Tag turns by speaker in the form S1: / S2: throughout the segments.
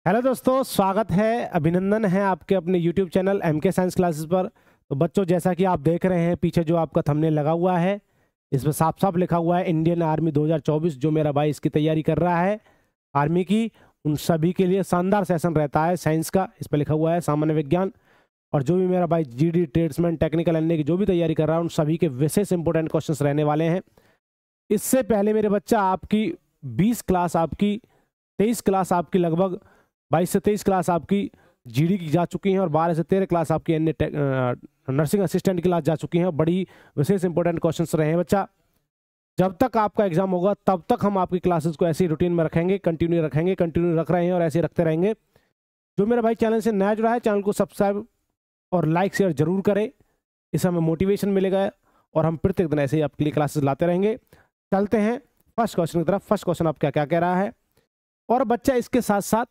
S1: Hello दोस्तों, स्वागत है, अभिनंदन है आपके अपने YouTube channel MK science classes पर। तो बच्चों, जैसा कि आप देख रहे हैं पीछे जो आपका थंबनेल लगा हुआ है, इसमें साफ साफ लिखा हुआ है इंडियन आर्मी 2024। जो मेरा भाई इसकी तैयारी कर रहा है आर्मी की, उन सभी के लिए शानदार सेशन रहता है साइंस का। इस पर लिखा हुआ है सामान्य विज्ञान। और जो भी मेरा भाई GD ट्रेड्समैन टेक्निकल एनए की जो भी तैयारी कर रहा है, उन सभी के विशेष इंपॉर्टेंट क्वेश्चन रहने वाले हैं। इससे पहले मेरे बच्चा आपकी 20 क्लास, आपकी 23 क्लास, आपकी लगभग 22 से 23 क्लास आपकी GD की जा चुकी हैं, और 12 से 13 क्लास आपकी अन्य नर्सिंग असिस्टेंट की क्लास जा चुकी हैं। बड़ी विशेष इंपॉर्टेंट क्वेश्चंस रहे हैं बच्चा। जब तक आपका एग्जाम होगा तब तक हम आपकी क्लासेस को ऐसी रूटीन में रखेंगे, कंटिन्यू रख रहे हैं और ऐसे रखते रहेंगे। जो मेरा भाई चैनल से नया जुड़ा है, चैनल को सब्सक्राइब और लाइक शेयर जरूर करें, इससे हमें मोटिवेशन मिलेगा और हम प्रत्येक दिन ऐसे ही आपके लिए क्लासेस लाते रहेंगे। चलते हैं फर्स्ट क्वेश्चन की तरफ। फर्स्ट क्वेश्चन आपका क्या कह रहा है? और बच्चा इसके साथ साथ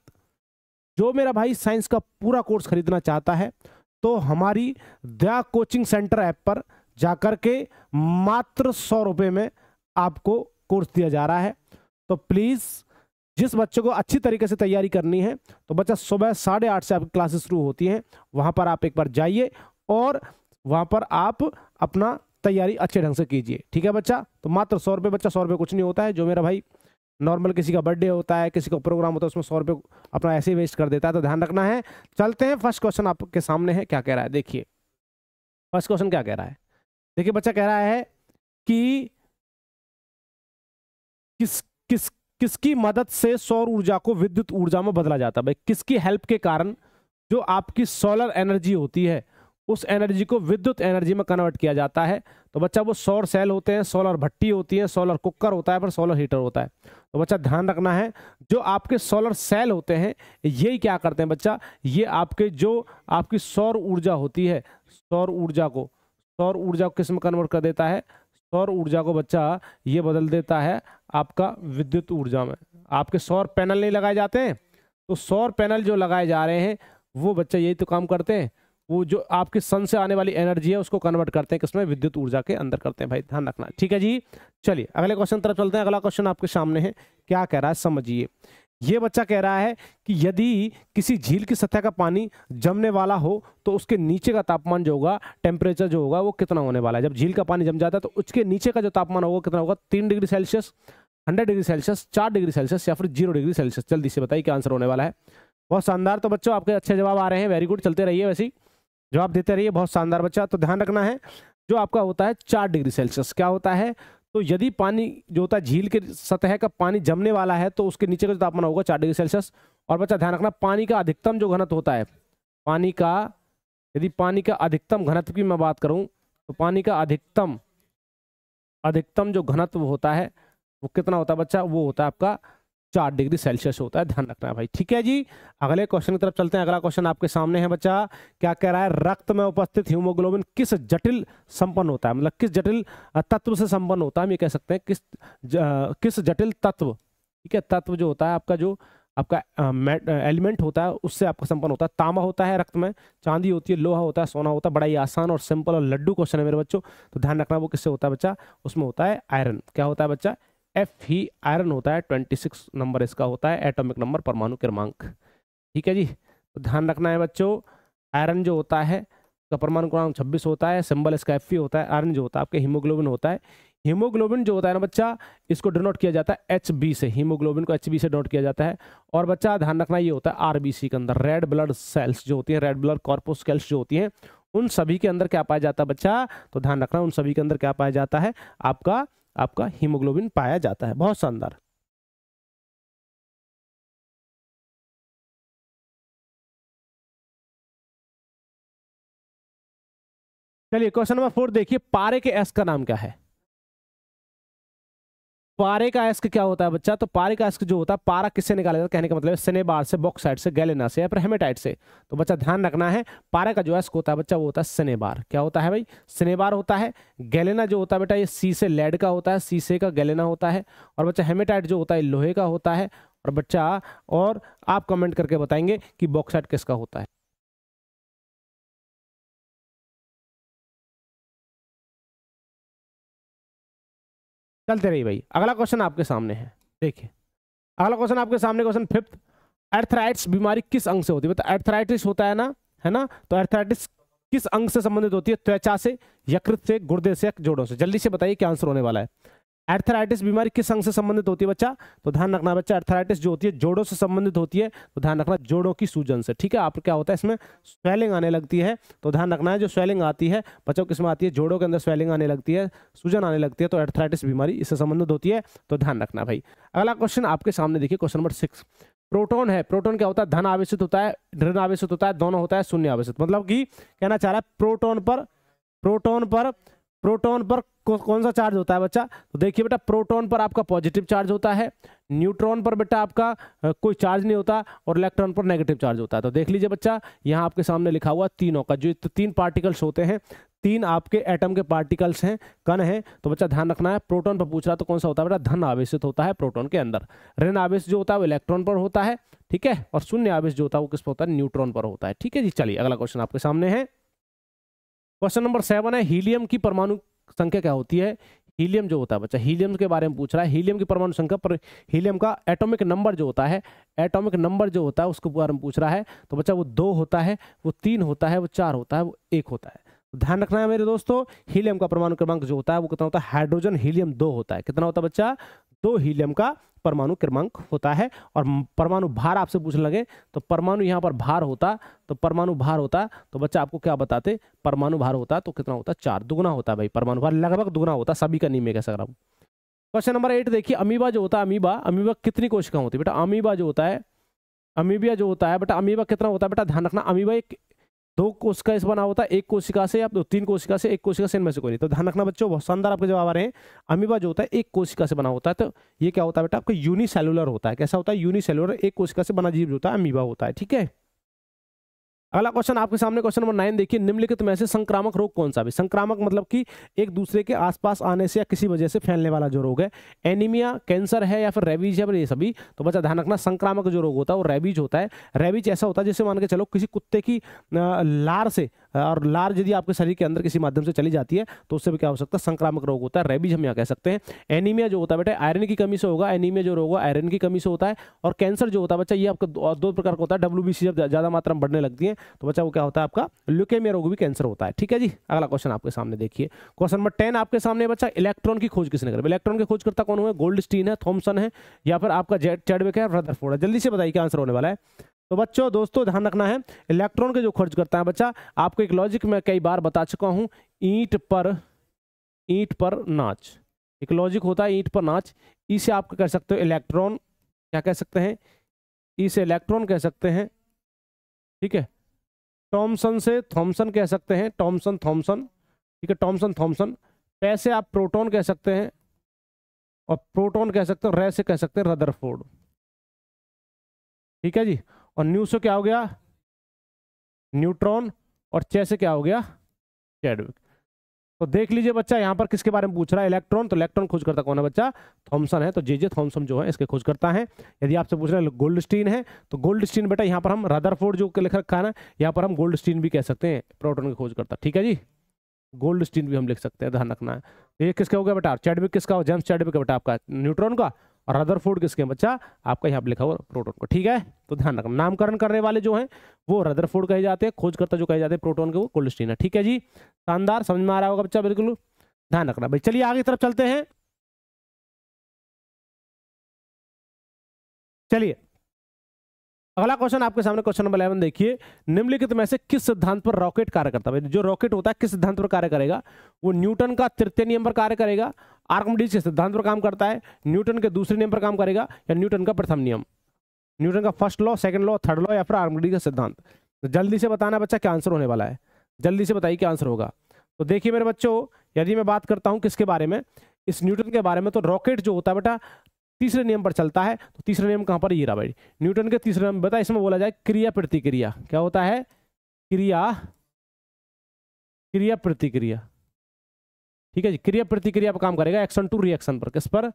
S1: जो मेरा भाई साइंस का पूरा कोर्स खरीदना चाहता है, तो हमारी दया कोचिंग सेंटर ऐप पर जाकर के मात्र 100 रुपये में आपको कोर्स दिया जा रहा है। तो प्लीज़, जिस बच्चे को अच्छी तरीके से तैयारी करनी है, तो बच्चा सुबह 8:30 से आपकी क्लासेस शुरू होती हैं, वहाँ पर आप एक बार जाइए और वहाँ पर आप अपना तैयारी अच्छे ढंग से कीजिए। ठीक है बच्चा? तो मात्र 100 रुपये बच्चा, 100 रुपये कुछ नहीं होता है। जो मेरा भाई नॉर्मल किसी का बर्थडे होता है, किसी का प्रोग्राम होता है, उसमें 100 रुपये अपना ऐसे ही वेस्ट कर देता है, तो ध्यान रखना है। चलते हैं, फर्स्ट क्वेश्चन आपके सामने है, क्या कह रहा है देखिए। फर्स्ट क्वेश्चन क्या कह रहा है? देखिए बच्चा, कह रहा है कि किस किस किसकी मदद से सौर ऊर्जा को विद्युत ऊर्जा में बदला जाता है। भाई, किसकी हेल्प के कारण जो आपकी सोलर एनर्जी होती है, उस एनर्जी को विद्युत एनर्जी में कन्वर्ट किया जाता है। तो बच्चा, वो सौर सेल होते हैं, सोलर भट्टी होती है, सोलर कुकर होता है, पर सोलर हीटर होता है। तो बच्चा ध्यान रखना है, जो आपके सोलर सेल होते हैं, ये क्या करते हैं बच्चा, ये आपके जो आपकी सौर ऊर्जा होती है, सौर ऊर्जा को किस में कन्वर्ट कर देता है? सौर ऊर्जा को बच्चा ये बदल देता है आपका विद्युत ऊर्जा में। आपके सौर पैनल नहीं लगाए जाते हैं, तो सौर पैनल जो लगाए जा रहे हैं, वो बच्चा यही तो काम करते हैं। वो जो आपके सन से आने वाली एनर्जी है, उसको कन्वर्ट करते हैं किसमें? विद्युत ऊर्जा के अंदर करते हैं। भाई ध्यान रखना, ठीक है जी। चलिए अगले क्वेश्चन तरफ चलते हैं। अगला क्वेश्चन आपके सामने है, क्या कह रहा है समझिए। ये बच्चा कह रहा है कि यदि किसी झील की सतह का पानी जमने वाला हो, तो उसके नीचे का तापमान जो होगा, टेम्परेचर जो होगा, वो कितना होने वाला है? जब झील का पानी जम जाता है तो उसके नीचे का जो तापमान होगा कितना होगा? 3 degree Celsius, 100 degree Celsius, 4 degree Celsius या फिर 0 डिग्री सेल्सियस? जल्दी से बताइए क्या आंसर होने वाला है। बहुत शानदार। तो बच्चों, आपके अच्छे जवाब आ रहे हैं, वेरी गुड। चलते रहिए, वैसे ही जवाब देते रहिए, बहुत शानदार बच्चा। तो ध्यान रखना है, जो आपका होता है 4 डिग्री सेल्सियस, क्या होता है? तो यदि पानी जो होता है, झील के सतह का पानी जमने वाला है, तो उसके नीचे का जो तापमान होगा 4 डिग्री सेल्सियस। और बच्चा ध्यान रखना, पानी का अधिकतम जो घनत्व होता है, यदि पानी का अधिकतम घनत्व की मैं बात करूं, तो पानी का अधिकतम जो घनत्व होता है, वो कितना होता है बच्चा? वो होता है आपका 4 डिग्री सेल्सियस होता है। ध्यान रखना है भाई, ठीक है जी। अगले क्वेश्चन की तरफ चलते हैं। अगला क्वेश्चन आपके सामने है बच्चा, क्या कह रहा है? रक्त में उपस्थित हीमोग्लोबिन किस जटिल संपन्न होता है? मतलब किस जटिल तत्व से संपन्न होता है, हम ये कह सकते हैं किस जटिल तत्व, ठीक है, तत्व जो होता है आपका, जो आपका एलिमेंट होता है, उससे आपका संपन्न होता है। तांबा होता है रक्त में, चांदी होती है, लोहा होता है, सोना होता है। बड़ा ही आसान और सिंपल और लड्डू क्वेश्चन है मेरे बच्चों। तो ध्यान रखना, वो किससे होता है बच्चा? उसमें होता है आयरन। क्या होता है बच्चा? F ही आयरन होता है। 26 नंबर इसका होता है, एटॉमिक नंबर, परमाणु क्रमांक। ठीक है जी। तो ध्यान रखना है बच्चों, आयरन जो होता है उसका परमाणु क्रमांक 26 होता है, सिंबल इसका Fe होता है। आयरन जो होता है आपके हीमोग्लोबिन होता है। हीमोग्लोबिन जो होता है ना बच्चा, इसको डिनोट किया जाता है HB से। हीमोग्लोबिन को HB से डिनोट किया जाता है। और बच्चा ध्यान रखना, ये होता है RBC के अंदर, रेड ब्लड सेल्स जो होती है, रेड ब्लड कॉर्पोस्केल्स जो होती हैं, उन सभी के अंदर क्या पाया जाता है बच्चा? तो ध्यान रखना, उन सभी के अंदर क्या पाया जाता है? आपका हीमोग्लोबिन पाया जाता है। बहुत शानदार। चलिए क्वेश्चन नंबर 4 देखिए, पारे के एस का नाम क्या है? पारे का एस्क क्या होता है बच्चा? तो पारे का एस्क जो होता है, पारा किससे निकाला जाता है? कहने का मतलब है सिनेबार से, बॉक्साइट से, गैलेना से या फिर हेमेटाइट से। तो बच्चा ध्यान रखना है, पारे का जो एस्क होता है बच्चा, वो होता है सिनेबार। क्या होता है भाई? सिनेबार होता है। गैलेना जो होता है बेटा, ये सी से लेड का होता है, शीशे का गैलेना होता है। और बच्चा हेमेटाइट जो होता है, लोहे का होता है। और बच्चा, और आप कमेंट करके बताएंगे कि बॉक्साइट किसका होता है। चलते रहिए भाई, अगला क्वेश्चन आपके सामने है, देखिए। अगला क्वेश्चन आपके सामने, क्वेश्चन 5th। अर्थराइटिस बीमारी किस अंग से होती है? मतलब अर्थराइटिस होता है ना, तो अर्थराइटिस किस अंग से संबंधित होती है? त्वचा से, यकृत से, गुर्दे से, जोड़ों से? जल्दी से बताइए क्या आंसर होने वाला है। अर्थराइटिस बीमारी किस अंग से संबंधित होती है बच्चा? तो ध्यान रखना बच्चा, अर्थराइटिस जो होती है जोड़ों से संबंधित होती है, तो ध्यान रखना जोड़ों की सूजन से। ठीक है, आप क्या होता है इसमें स्वेलिंग आने लगती है, तो ध्यान रखना है जो स्वेलिंग आती है बच्चों किसमें आती है? जोड़ों के अंदर स्वेलिंग आने लगती है, सूजन आने लगती है, तो अर्थराइटिस बीमारी इससे संबंधित होती है, तो ध्यान रखना भाई। अगला क्वेश्चन आपके सामने देखिए, क्वेश्चन नंबर 6। प्रोटॉन है, प्रोटॉन क्या होता है? धन आवेशित होता है, ऋण आवेशित होता है, दोनों होता है, शून्य आवेशित। मतलब कि कहना चाह रहा है प्रोटॉन पर कौन सा चार्ज होता है बच्चा? तो देखिए बेटा, प्रोटॉन पर आपका पॉजिटिव चार्ज होता है, न्यूट्रॉन पर बेटा आपका कोई चार्ज नहीं होता, और इलेक्ट्रॉन पर नेगेटिव चार्ज होता है। तो देख लीजिए बच्चा, यहाँ आपके सामने लिखा हुआ तीनों का, जो तीन पार्टिकल्स होते हैं, तीन आपके एटम के पार्टिकल्स हैं, कण हैं, तो बच्चा ध्यान रखना है। प्रोटॉन पर पूछ रहा तो कौन सा होता है बेटा? धन आवेशित होता है प्रोटॉन के अंदर। ऋण आवेश जो होता है वो इलेक्ट्रॉन पर होता है, ठीक है, और शून्य आवेश जो होता है वो किस पर होता है? न्यूट्रॉन पर होता है। ठीक है जी, चलिए अगला क्वेश्चन आपके सामने है। क्वेश्चन नंबर 7 है, हीलियम की परमाणु संख्या क्या होती है? हीलियम जो होता है बच्चा, हीलियम के बारे में पूछ रहा है। हीलियम की परमाणु संख्या पर हीलियम का एटॉमिक नंबर जो होता है, एटॉमिक नंबर जो होता है उसके बारे में पूछ रहा है। तो बच्चा वो 2 होता है, वो 3 होता है, वो 4 होता है, वो 1 होता है। ध्यान रखना है मेरे दोस्तों, हीलियम का परमाणु क्रमांक जो होता है वो कितना होता है? हाइड्रोजन हीलियम 2 होता है। कितना होता है बच्चा? 2 हीलियम का परमाणु क्रमांक होता है। और परमाणु भार आपसे पूछने लगे तो परमाणु यहाँ पर भार होता, तो परमाणु भार होता तो बच्चा आपको क्या बताते? परमाणु भार होता तो कितना होता? 4, दुगुना होता है भाई। परमाणु भार लगभग दुगुना होता, सभी का नहीं मैं कह सक रहा हूँ। क्वेश्चन नंबर 8 देखिए, अमीबा जो होता है, अमीबा कितनी कोशिका होती है बेटा? अमीबा जो होता है, अमीबिया जो होता है बेटा, अमीबा कितना होता है बेटा? ध्यान रखना, अमीबा एक 2 कोशिका से बना होता है, 1 कोशिका से या 3 कोशिका से, 1 कोशिका से, इनमें से कोई नहीं। तो ध्यान रखना बच्चों, बहुत शानदार आपके जवाब आ रहे हैं। अमीबा जो होता है 1 कोशिका से बना होता है, तो ये क्या होता है बेटा? आपका यूनिसेलुलर होता है। कैसा होता है? यूनिसेलुलर, 1 कोशिका से बना जीव जो होता है अमीबा होता है। ठीक है, अगला क्वेश्चन आपके सामने, क्वेश्चन नंबर 9 देखिए, निम्नलिखित में से संक्रामक रोग कौन सा है? संक्रामक मतलब कि एक दूसरे के आसपास आने से या किसी वजह से फैलने वाला जो रोग है। एनीमिया, कैंसर है, या फिर रेबीज है, ये सभी। तो बच्चा ध्यान रखना, संक्रामक जो रोग होता है वो रेबीज होता है। रेबीज ऐसा होता है जैसे मान के चलो किसी कुत्ते की लार से, और लार यदि आपके शरीर के अंदर किसी माध्यम से चली जाती है तो उससे भी क्या हो सकता है? संक्रामक रोग होता है, रेबीज हम यहाँ कह सकते हैं। एनीमिया जो होता है बेटा आयरन की कमी से होगा, एनीमिया जो रोग होगा आयरन की कमी से होता है। और कैंसर जो होता है बच्चा, ये आपका 2 प्रकार का होता है। WBC जब ज्यादा मात्रा में बढ़ने लगती है तो बच्चा वो क्या होता है? आपका ल्यूकेमिया रोग भी कैंसर होता है। ठीक है जी, अगला क्वेश्चन आपके सामने देखिए, क्वेश्चन नंबर 10 आपके सामने बच्चा, इलेक्ट्रॉन की खोज किसने करी? इलेक्ट्रॉन की खोज करता कौन हुआ? गोल्डस्टीन है, थॉमसन है, या फिर आपका चैडविक है, रदरफोर्ड है? जल्दी से बताइए क्या आंसर होने वाला है। तो बच्चों दोस्तों ध्यान रखना है, इलेक्ट्रॉन के जो खोज करता है बच्चा, आपको एक लॉजिक में कई बार बता चुका हूं, ईंट पर नाच, एक लॉजिक होता है ईंट पर नाच। इसे आप कह सकते हो इलेक्ट्रॉन, क्या कह सकते हैं? इसे इलेक्ट्रॉन कह सकते हैं। ठीक है, टॉमसन से थॉमसन कह सकते हैं, टॉमसन थॉमसन। ठीक है, टॉमसन थॉमसन। पैसे आप प्रोटॉन कह सकते हैं, और प्रोटॉन कह सकते हैं, रे से कह सकते हैं रदरफोर्ड। ठीक है जी, और न्यू से क्या हो गया? न्यूट्रॉन, और चे से क्या हो गया? चैडविक। तो देख लीजिए बच्चा, यहाँ पर किसके बारे में पूछ रहा है? इलेक्ट्रॉन। तो इलेक्ट्रॉन खोज करता कौन है बच्चा? थॉमसन है। तो जे थॉमसन जो है इसके खोज करता है। यदि आपसे पूछ रहे हैं गोल्डस्टीन है, तो गोल्डस्टीन बेटा यहाँ पर हम रदरफोर्ड जो लिख रखा है ना, यहाँ पर हम गोल्डस्टीन भी कह सकते हैं, प्रोटॉन की खोज करता। ठीक है जी, गोल्डस्टीन भी हम लिख सकते हैं, ध्यान रखना है। तो ये किसका हो गया बेटा? चैडविक किसका? जेम्स चैडविक बेटा आपका न्यूट्रॉन का, और रदरफोर्ड किसके बच्चा? आपका यहाँ पर लिखा हुआ प्रोटॉन को। ठीक है, तो ध्यान रखना, नामकरण करने वाले जो हैं वो रदरफोर्ड कहे जाते हैं, खोजकर्ता जो कहे जाते हैं प्रोटॉन के वो गोल्डस्टीन है। ठीक है जी, शानदार, समझ में आ रहा होगा बच्चा, बिल्कुल ध्यान रखना भाई। चलिए आगे तरफ चलते हैं। चलिए अगला क्वेश्चन आपके सामने, क्वेश्चन नंबर 11 देखिए, निम्नलिखित में से किस सिद्धांत पर रॉकेट कार्य करता है? जो रॉकेट होता है किस सिद्धांत पर कार्य करेगा? वो न्यूटन का तृतीय नियम पर कार्य करेगा, आर्किमिडीज के सिद्धांत पर काम करता है, न्यूटन के दूसरे नियम पर काम करेगा, या न्यूटन का प्रथम नियम? न्यूटन का first law, second law, third law, या फिर आर्किमिडीज का सिद्धांत? तो जल्दी से बताना बच्चा क्या आंसर होने वाला है, जल्दी से बताइए क्या आंसर होगा। तो देखिए मेरे बच्चों, यदि मैं बात करता हूं किसके बारे में, इस न्यूटन के बारे में, तो रॉकेट जो होता है बेटा तीसरे नियम पर चलता है। तो तीसरा नियम कहां पर? ये रहा भाई, न्यूटन के तीसरे नियम बता, इसमें बोला जाए क्रिया प्रतिक्रिया। क्या होता है? क्रिया प्रतिक्रिया। ठीक है जी, क्रिया प्रतिक्रिया पर काम करेगा, एक्शन टू रिएक्शन पर। किस पर?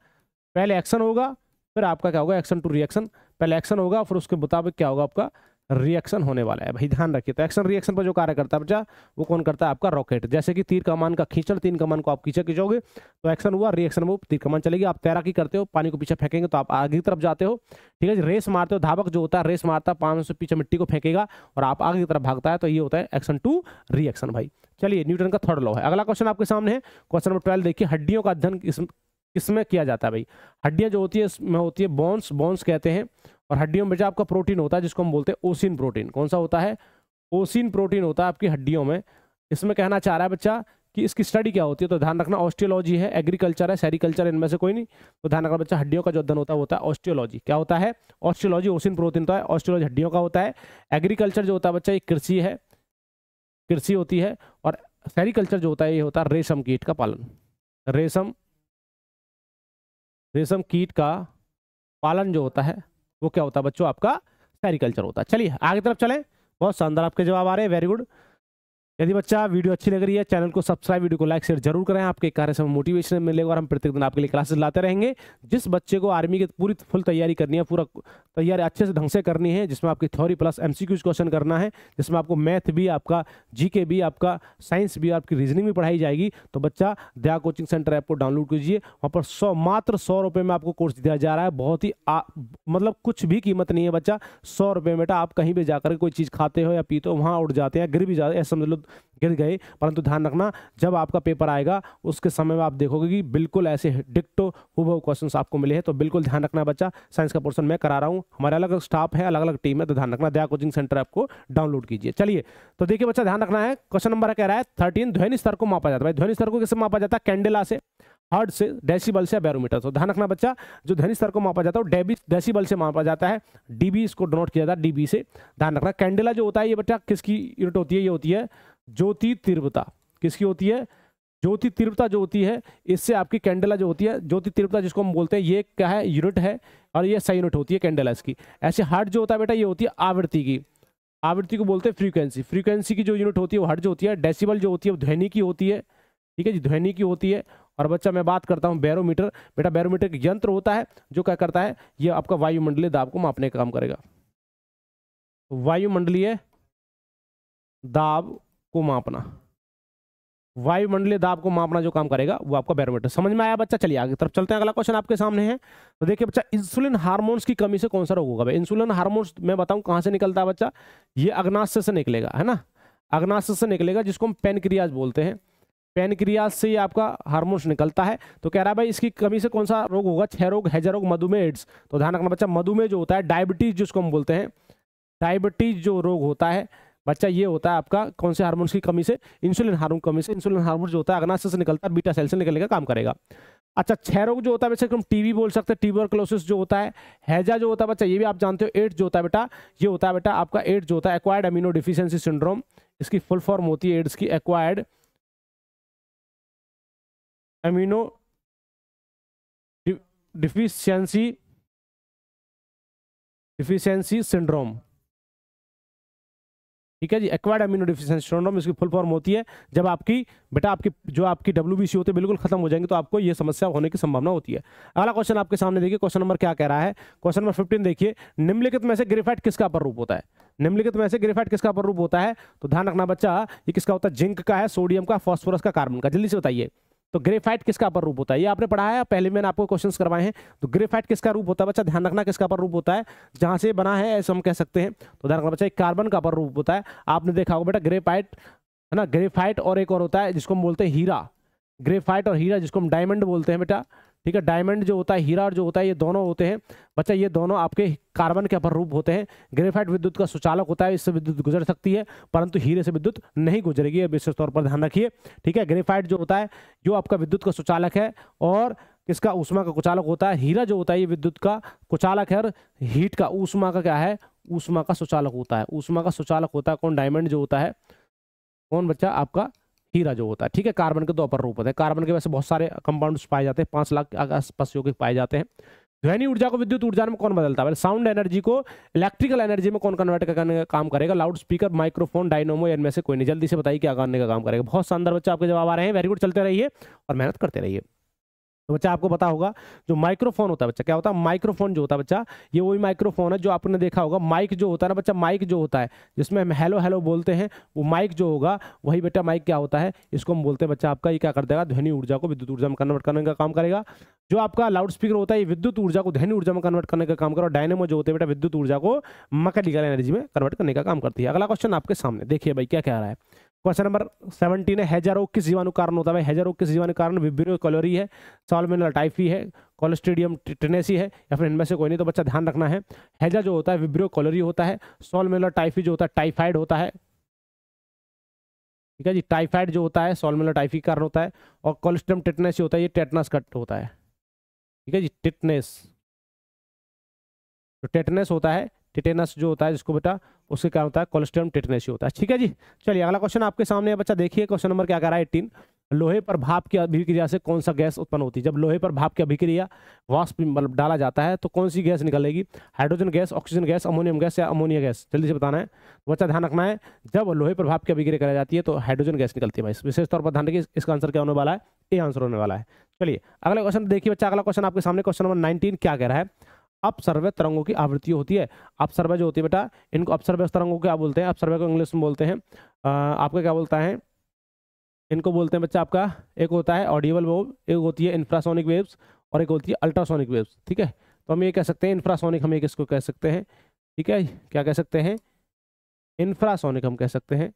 S1: पहले एक्शन होगा, फिर आपका क्या होगा? Action to reaction. पहले एक्शन होगा, फिर उसके मुताबिक क्या होगा? आपका रिएक्शन होने वाला है भाई, ध्यान रखिए। तो एक्शन रिएक्शन पर जो कार्य करता है बच्चा, वो कौन करता है? आपका रॉकेट। जैसे कि तीर कमान का खींचड़, तीर कमान को आप खींचोगे तो एक्शन हुआ, रिएक्शन वो तीर कमान चलेगी। आप तैराकी करते हो, पानी को पीछे फेंकेंगे तो आप आगे की तरफ जाते हो, ठीक है जी। रेस मारते हो, धावक जो होता है रेस मारता है, पानी से पीछे मिट्टी को फेंकेगा और आप आगे की तरफ भागता है, तो ये होता है एक्शन टू रिएक्शन भाई। चलिए, न्यूटन का थर्ड लॉ है। अगला क्वेश्चन आपके सामने है, क्वेश्चन नंबर 12 देखिए। हड्डियों का अध्ययन किसमें किया जाता है भाई? हड्डियां जो होती है इसमें होती है बोन्स, बोन्स कहते हैं। और हड्डियों में आपका प्रोटीन होता है जिसको हम बोलते हैं ओसिन प्रोटीन। कौन सा होता है? ओसिन प्रोटीन होता है आपकी हड्डियों में। इसमें कहना चाह रहा है बच्चा कि इसकी स्टडी क्या होती है, तो ध्यान रखना ऑस्टियोलॉजी है, एग्रीकल्चर है, सेरिकल्चर, इनमें से कोई नहीं। तो ध्यान रखना बच्चा, हड्डियों का जो अध्ययन होता है ऑस्टियोलॉजी। क्या होता है? ऑस्टियोलॉजी। ओसिन प्रोटीन तो है, ऑस्टियोलॉजी हड्डियों का होता है। एग्रीकल्चर जो होता है बच्चा, ये कृषि है, कृषि होती है। और सेरिकल्चर जो होता है, ये होता है रेशम कीट का पालन। रेशम कीट का पालन जो होता है वो क्या होता है बच्चों? आपका सेरिकल्चर होता है। चलिए आगे तरफ चलें। बहुत शानदार आपके जवाब आ रहे हैं, वेरी गुड। यदि बच्चा वीडियो अच्छी लग रही है, चैनल को सब्सक्राइब, वीडियो को लाइक शेयर जरूर करें। आपके कार्य से मोटिवेशन मिलेगा और हम प्रत्येक दिन आपके लिए क्लासेस लाते रहेंगे। जिस बच्चे को आर्मी की पूरी फुल तैयारी करनी है, पूरा तैयारी अच्छे से ढंग से करनी है, जिसमें आपकी थ्योरी प्लस एमसीक्यूज क्वेश्चन करना है, जिसमें आपको मैथ भी, आपका जीके भी, आपका साइंस भी, आपकी रीजनिंग भी पढ़ाई जाएगी, तो बच्चा दया कोचिंग सेंटर ऐप को डाउनलोड कीजिए। वहाँ पर मात्र 100 रुपये में आपको कोर्स दिया जा रहा है। बहुत ही मतलब कुछ भी कीमत नहीं है बच्चा, 100 रुपये में। बेटा आप कहीं भी जाकर कोई चीज़ खाते हो या पीते हो, वहाँ उठ जाते हैं, गिर भी जाते हैं, समझ लो गिर गए। परंतु ध्यान रखना, जब आपका पेपर आएगा उसके समय में आप देखोगे कि बिल्कुल ऐसे डिक्टो हुबहू क्वेश्चंस आपको मिले हैं। तो बिल्कुल ध्यान रखना बच्चा, साइंस का पोर्शन मैं करा रहा हूँ, हमारे अलग अलग स्टाफ है, अलग अलग टीम है। तो ध्यान रखना, दया कोचिंग सेंटर ऐप को डाउनलोड कीजिए। चलिए तो देखिए बच्चा, ध्यान रखना है। क्वेश्चन नंबर कह रहा है 13, ध्वनि स्तर को मापा जाता है। ध्वनि स्तर को किससे मापा जाता है? कैंडेला से, हर्ट्ज से, डेसिबल से, बैरोमीटर। तो ध्यान रखना बच्चा, जो ध्वनि स्तर को मापा जाता है वो डेसिबल से मापा जाता है। डीबी इसको डिनोट किया जाता है, डीबी से। ध्यान रखना, कैंडेला जो होता है ये बच्चा किसकी यूनिट होती है? ये होती है ज्योति तीव्रता। किसकी होती है? ज्योति तीव्रता जो होती है, इससे आपकी कैंडेला जो होती है, ज्योति तीव्रता जिसको हम बोलते हैं, ये क्या है? यूनिट है। और ये सही यूनिट होती है कैंडेला इसकी। ऐसे हर्ट्ज जो होता है बेटा, ये होती है आवृत्ति की। आवृत्ति को बोलते हैं फ्रीक्वेंसी। फ्रीक्वेंसी की जो यूनिट होती है वो हर्ट्ज होती है। डेसिबल जो होती है वो ध्वनि की होती है, ठीक है जी, ध्वनि की होती है। और बच्चा मैं बात करता हूँ बैरोमीटर। बेटा बैरोमीटर एक यंत्र होता है जो क्या करता है? ये आपका वायुमंडलीय दाब को मापने का काम करेगा। वायुमंडलीय दाब को मापना, वायुमंडलीय दाब को मापना जो काम करेगा वो आपका बैरोमीटर। समझ में आया बच्चा? चलिए आगे तरफ चलते हैं। अगला क्वेश्चन आपके सामने है। तो देखिए बच्चा, इंसुलिन हार्मोन्स की कमी से कौन सा रोग होगा? भाई इंसुलिन हार्मोन्स मैं बताऊं कहां से निकलता है बच्चा? ये अग्नाशय से निकलेगा, है ना, अग्नाशय से निकलेगा, जिसको हम पेनक्रियाज बोलते हैं। पेनक्रियाज से ये आपका हार्मोन्स निकलता है। तो कह रहा है भाई इसकी कमी से कौन सा रोग होगा? क्षय रोग, हैजा रोग, मधुमेह, एड्स। तो ध्यान रखना बच्चा, मधुमेह जो होता है, डायबिटीज जिसको हम बोलते हैं, डायबिटीज जो रोग होता है बच्चा, ये होता है आपका कौन से हार्मोन्स की कमी से? इंसुलिन हार्मोन कमी से। इंसुलिन हार्मोन जो होता है अग्नाशय से निकलता है, बीटा सेल से निकलने का काम करेगा। अच्छा, क्षय रोग जो होता है बच्चा, हम टीबी बोल सकते हैं, ट्यूबरकुलोसिस जो होता है। हैजा जो होता है बच्चा, ये भी आप जानते हो। एड्स जो होता है बेटा, ये होता है बेटा आपका एड्स जो होता है एक्वायर्ड अमीनो डिफिशियंसी सिंड्रोम। इसकी फुल फॉर्म होती है एड्स की, एक्वायर्ड अमीनो डिफिशियंसी सिंड्रोम, ठीक है जी, एक्वायर्ड अमीनो डिफिशियंसी सिंड्रोम इसकी फुल फॉर्म होती है। जब आपकी बेटा आपकी जो आपकी WBC होती है बिल्कुल खत्म हो जाएंगे, तो आपको ये समस्या होने की संभावना होती है। अगला क्वेश्चन आपके सामने देखिए, क्वेश्चन नंबर क्या कह रहा है? क्वेश्चन नंबर 15 देखिए, निम्नलिखित में से ग्रेफाइट किसका अपर रूप होता है? निम्नलिखित में से ग्रेफाइट किसका अपर रूप होता है? तो ध्यान रखना बच्चा, ये किसका होता है? जिंक का है, सोडियम का, फास्फोरस का, कार्बन का। जल्दी से बताइए। तो ग्रेफाइट किसका अपर रूप होता है? ये आपने पढ़ा है, पहले मैंने आपको क्वेश्चंस करवाए हैं। तो ग्रेफाइट किसका रूप होता है बच्चा? ध्यान रखना, किसका अपर रूप होता है? जहां से बना है ऐसा हम कह सकते हैं। तो ध्यान रखना बच्चा, एक कार्बन का अपर रूप होता है। आपने देखा होगा बेटा ग्रेफाइट, है ना, ग्रेफाइट और एक और होता है जिसको हम बोलते हैं हीरा। ग्रेफाइट और हीरा जिसको हम डायमंड बोलते हैं बेटा, ठीक है। डायमंड जो होता है, हीरा जो होता है, ये दोनों होते हैं बच्चा, ये दोनों आपके कार्बन के अपर रूप होते हैं। ग्रेफाइट विद्युत का सुचालक होता है, इससे विद्युत गुजर सकती है, परंतु हीरे से विद्युत नहीं गुजरेगी, विशेष तौर पर ध्यान रखिए, ठीक है। ग्रेफाइट जो होता है जो आपका विद्युत का सुचालक है और किसका? ऊष्मा का कुचालक होता है। हीरा जो होता है ये विद्युत का कुचालक है और हीट का, ऊष्मा का क्या है? ऊष्मा का सुचालक होता है। ऊष्मा का सुचालक होता है कौन? डायमंड जो होता है, कौन बच्चा? आपका हीरा जो होता है, ठीक है। कार्बन के दो अपर रूप होते हैं। कार्बन के वैसे बहुत सारे कंपाउंड्स पाए जाते हैं, 5 लाख आसपास यौगिक पाए जाते हैं। ध्वनि ऊर्जा को विद्युत ऊर्जा में कौन बदलता है? साउंड एनर्जी को इलेक्ट्रिकल एनर्जी में कौन कन्वर्ट करने का काम करेगा? लाउड स्पीकर, माइक्रोफोन, डायनोमो, इनमें से कोई नहीं। जल्दी से बताइए क्या करने का काम करेगा? बहुत शानदार बच्चा आपके जवाब आ रहे हैं, वेरी गुड। चलते रहिए और मेहनत करते रहिए। तो बच्चा आपको पता होगा जो माइक्रोफोन होता है बच्चा, क्या होता है माइक्रोफोन जो होता है बच्चा, ये वही माइक्रोफोन है जो आपने देखा होगा। माइक जो होता है ना बच्चा, माइक जो होता है जिसमें हम हेलो हेलो बोलते हैं, वो माइक जो होगा वही बेटा माइक क्या होता है, इसको हम बोलते हैं बच्चा आपका, ये क्या कर देगा, ध्वनि ऊर्जा को विद्युत ऊर्जा में कन्वर्ट करने का काम करेगा। जो आपका लाउड स्पीकर होता है ये विद्युत ऊर्जा को ध्वनि ऊर्जा में कन्वर्ट करने का काम करेगा। डायनेमो जो होते हैं बेटा विद्युत ऊर्जा को मैकेनिकल एनर्जी में कन्वर्ट करने का काम करती है। अगला क्वेश्चन आपके सामने देखिए भाई क्या कह रहा है। क्वेश्चन नंबर 17 है, हैजा रोग किस जीवाणु कारण होता है। हैजा रोग किस जीवाणु कारण, विब्रियो कॉलोरी है, साल्मोनेला टाइफी है, क्लोस्ट्रीडियम टेनेसी है, या फिर इनमें से कोई नहीं। तो बच्चा ध्यान रखना है, हैजा जो होता है विब्रियो कॉलोरी होता है, साल्मोनेला टाइफी जो होता है टाइफाइड होता है, ठीक है जी, टाइफाइड जो होता है साल्मोनेला टाइफी कारण होता है, और क्लोस्ट्रीडियम टेनेसी होता है ये टेटनस कट होता है, ठीक है जी, टिटनेस, तो टेटनस होता है, टिटेनस जो होता है जिसको बेटा उसके क्या होता है कोलेस्ट्रॉल टिटेनेसी होता है, ठीक है जी। चलिए अगला क्वेश्चन आपके सामने है बच्चा, देखिए क्वेश्चन नंबर क्या कह रहा है 18, लोहे पर भाप की अभिक्रिया से कौन सा गैस उत्पन्न होती है। जब लोहे पर भाप की अभिक्रिया वाष्प मतलब डाला जाता है तो कौन सी गैस निकलेगी, hydrogen gas, oxygen gas, ammonium gas या अमोनिया गैस, जल्दी से बताना है बच्चा, ध्यान रखना है। जब लोहे पर भाप की अभिक्रिया कराई जाती है तो हाइड्रोजन गैस निकलती है भाई, विशेष तौर पर ध्यान रखिए इसका आंसर क्या होने वाला है, ए आंसर होने वाला है। चलिए अगला क्वेश्चन देखिए बच्चा, अगला क्वेश्चन आपके सामने क्वेश्चन नंबर 19 क्या कह रहा है, अपसर्व्य तरंगों की आवृत्ति होती है। अपसर्व्य जो होती है बेटा, इनको अपसर्व्य तरंगों को क्या बोलते हैं, अपसर्व्य को इंग्लिश में बोलते हैं आपका क्या बोलता है, इनको बोलते हैं बच्चा आपका, एक होता है ऑडिबल वेव, एक होती है इंफ्रासोनिक वेव्स, और एक होती है अल्ट्रासोनिक वेव्स, ठीक है। तो हम ये कह सकते हैं इंफ्रासोनिक, हम एक इसको कह सकते हैं, ठीक है, क्या कह सकते हैं, इंफ्रासोनिक हम कह सकते हैं,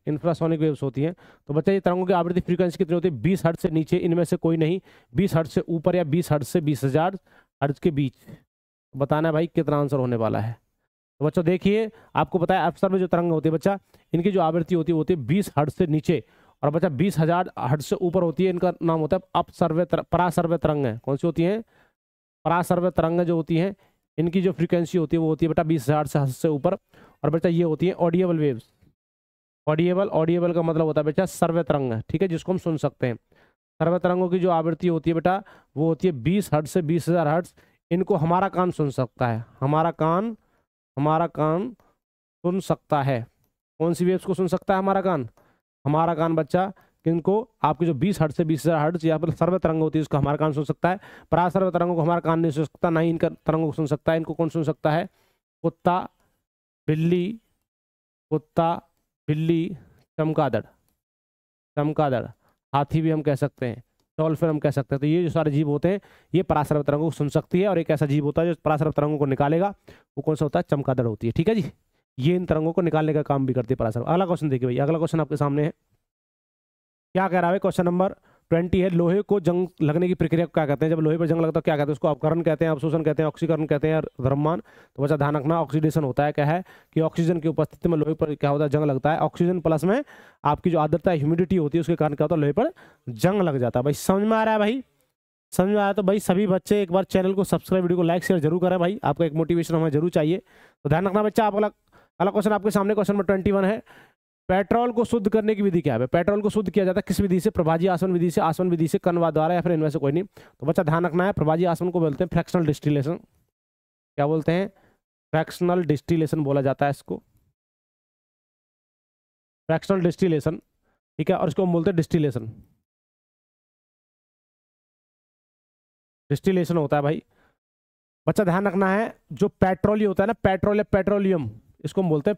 S1: इंफ्रासोनिक वेव्स होती हैं। तो बच्चा ये तरंगों की आवृत्ति फ्रीक्वेंसी कितनी होती है, 20 हर्ट्ज से नीचे इनमें से कोई नहीं, 20 हर्ट्ज से ऊपर या 20 हर्ट्ज से 20,000 हर्ट्ज के बीच। बताना है भाई कितना आंसर होने वाला है। तो बच्चों देखिए आपको पता है अपसर्व्य जो तरंग होती है बच्चा, इनकी जो आवृत्ति होती है वो होती है 20 हर्ट्ज से नीचे, और बच्चा 20,000 हर्ट्ज से ऊपर होती है, इनका नाम होता है अपसर्व्य परासर्व्य तरंग है। कौन सी होती है, परासर्व्य तरंग जो होती है, इनकी जो फ्रीक्वेंसी होती है वो होती है बेटा 20,000 से ऊपर, और बेटा ये होती है ऑडिएबल वेव्स। ऑडिएबल का मतलब होता है बेटा सर्व्य तरंग, ठीक है, जिसको हम सुन सकते हैं। सर्व्य तरंगों की जो आवृत्ति होती है बेटा वो होती है 20 हर्ट्ज से 20,000 हर्ट्ज। इनको हमारा कान सुन सकता है, हमारा कान सुन सकता है। कौन सी वेव्स को सुन सकता है हमारा कान बच्चा, किनको, आपके जो 20 हर्ट्ज से 20,000 हर्ट्ज या फिर सर्व्य तरंग होती है उसको हमारा कान सुन सकता है। परासर्व्य तरंगों को हमारा कान नहीं सुन सकता, ना ही इनका तरंगों को सुन सकता है। इनको कौन सुन सकता है, कुत्ता, बिल्ली, चमगादड़, हाथी भी हम कह सकते हैं, डॉल्फिन हम कह सकते हैं। तो ये जो सारे जीव होते हैं ये परासर्व्य तरंगों को सुन सकती है, और एक ऐसा जीव होता है जो परासर्व्य तरंगों को निकालेगा, वो कौन सा होता है, चमगादड़ होती है, ठीक है जी। ये इन तरंगों को निकालने का काम भी करती है परासर्व्य। अगला क्वेश्चन देखिए भाई, अगला क्वेश्चन आपके सामने है, क्या कह रहा है क्वेश्चन नंबर 20 है, लोहे को जंग लगने की प्रक्रिया को क्या कहते हैं। जब लोहे पर जंग लगता है क्या कहते हैं, उसको अपकरण कहते हैं, अवशोषण कहते हैं, ऑक्सीकरण कहते हैं, द्रव्यमान। तो बच्चा ध्यान रखना, ऑक्सीडेशन होता है, क्या है कि ऑक्सीजन की उपस्थिति में लोहे पर क्या होता है, जंग लगता है। ऑक्सीजन प्लस में आपकी जो आर्द्रता ह्यूमिडिटी होती है उसके कारण क्या होता है, लोहे पर जंग लग जाता है। भाई समझ में आ रहा है भाई, समझ में आया तो भाई सभी बच्चे एक बार चैनल को सब्सक्राइब, वीडियो को लाइक शेयर जरूर करें भाई, आपका एक मोटिवेशन हमें जरूर चाहिए। तो ध्यान रखना बच्चा। आप अगला क्वेश्चन आपके सामने क्वेश्चन नंबर 21 है, पेट्रोल को शुद्ध करने की विधि क्या है। पेट्रोल को शुद्ध किया जाता है किस विधि से, प्रभाजी आसवन विधि से, आसवन विधि से, कनवा द्वारा, या फिर इनमें से कोई नहीं। तो बच्चा ध्यान रखना है, प्रभाजी आसवन को बोलते हैं फ्रैक्शनल डिस्टिलेशन। क्या बोलते हैं, फ्रैक्शनल डिस्टिलेशन बोला जाता है इसको, फ्रैक्शनल डिस्टिलेशन, ठीक है, और इसको हम बोलते हैं डिस्टिलेशन होता है भाई। बच्चा ध्यान रखना है, जो पेट्रोल होता है ना, पेट्रोलियम, इसको हम बोलते हैं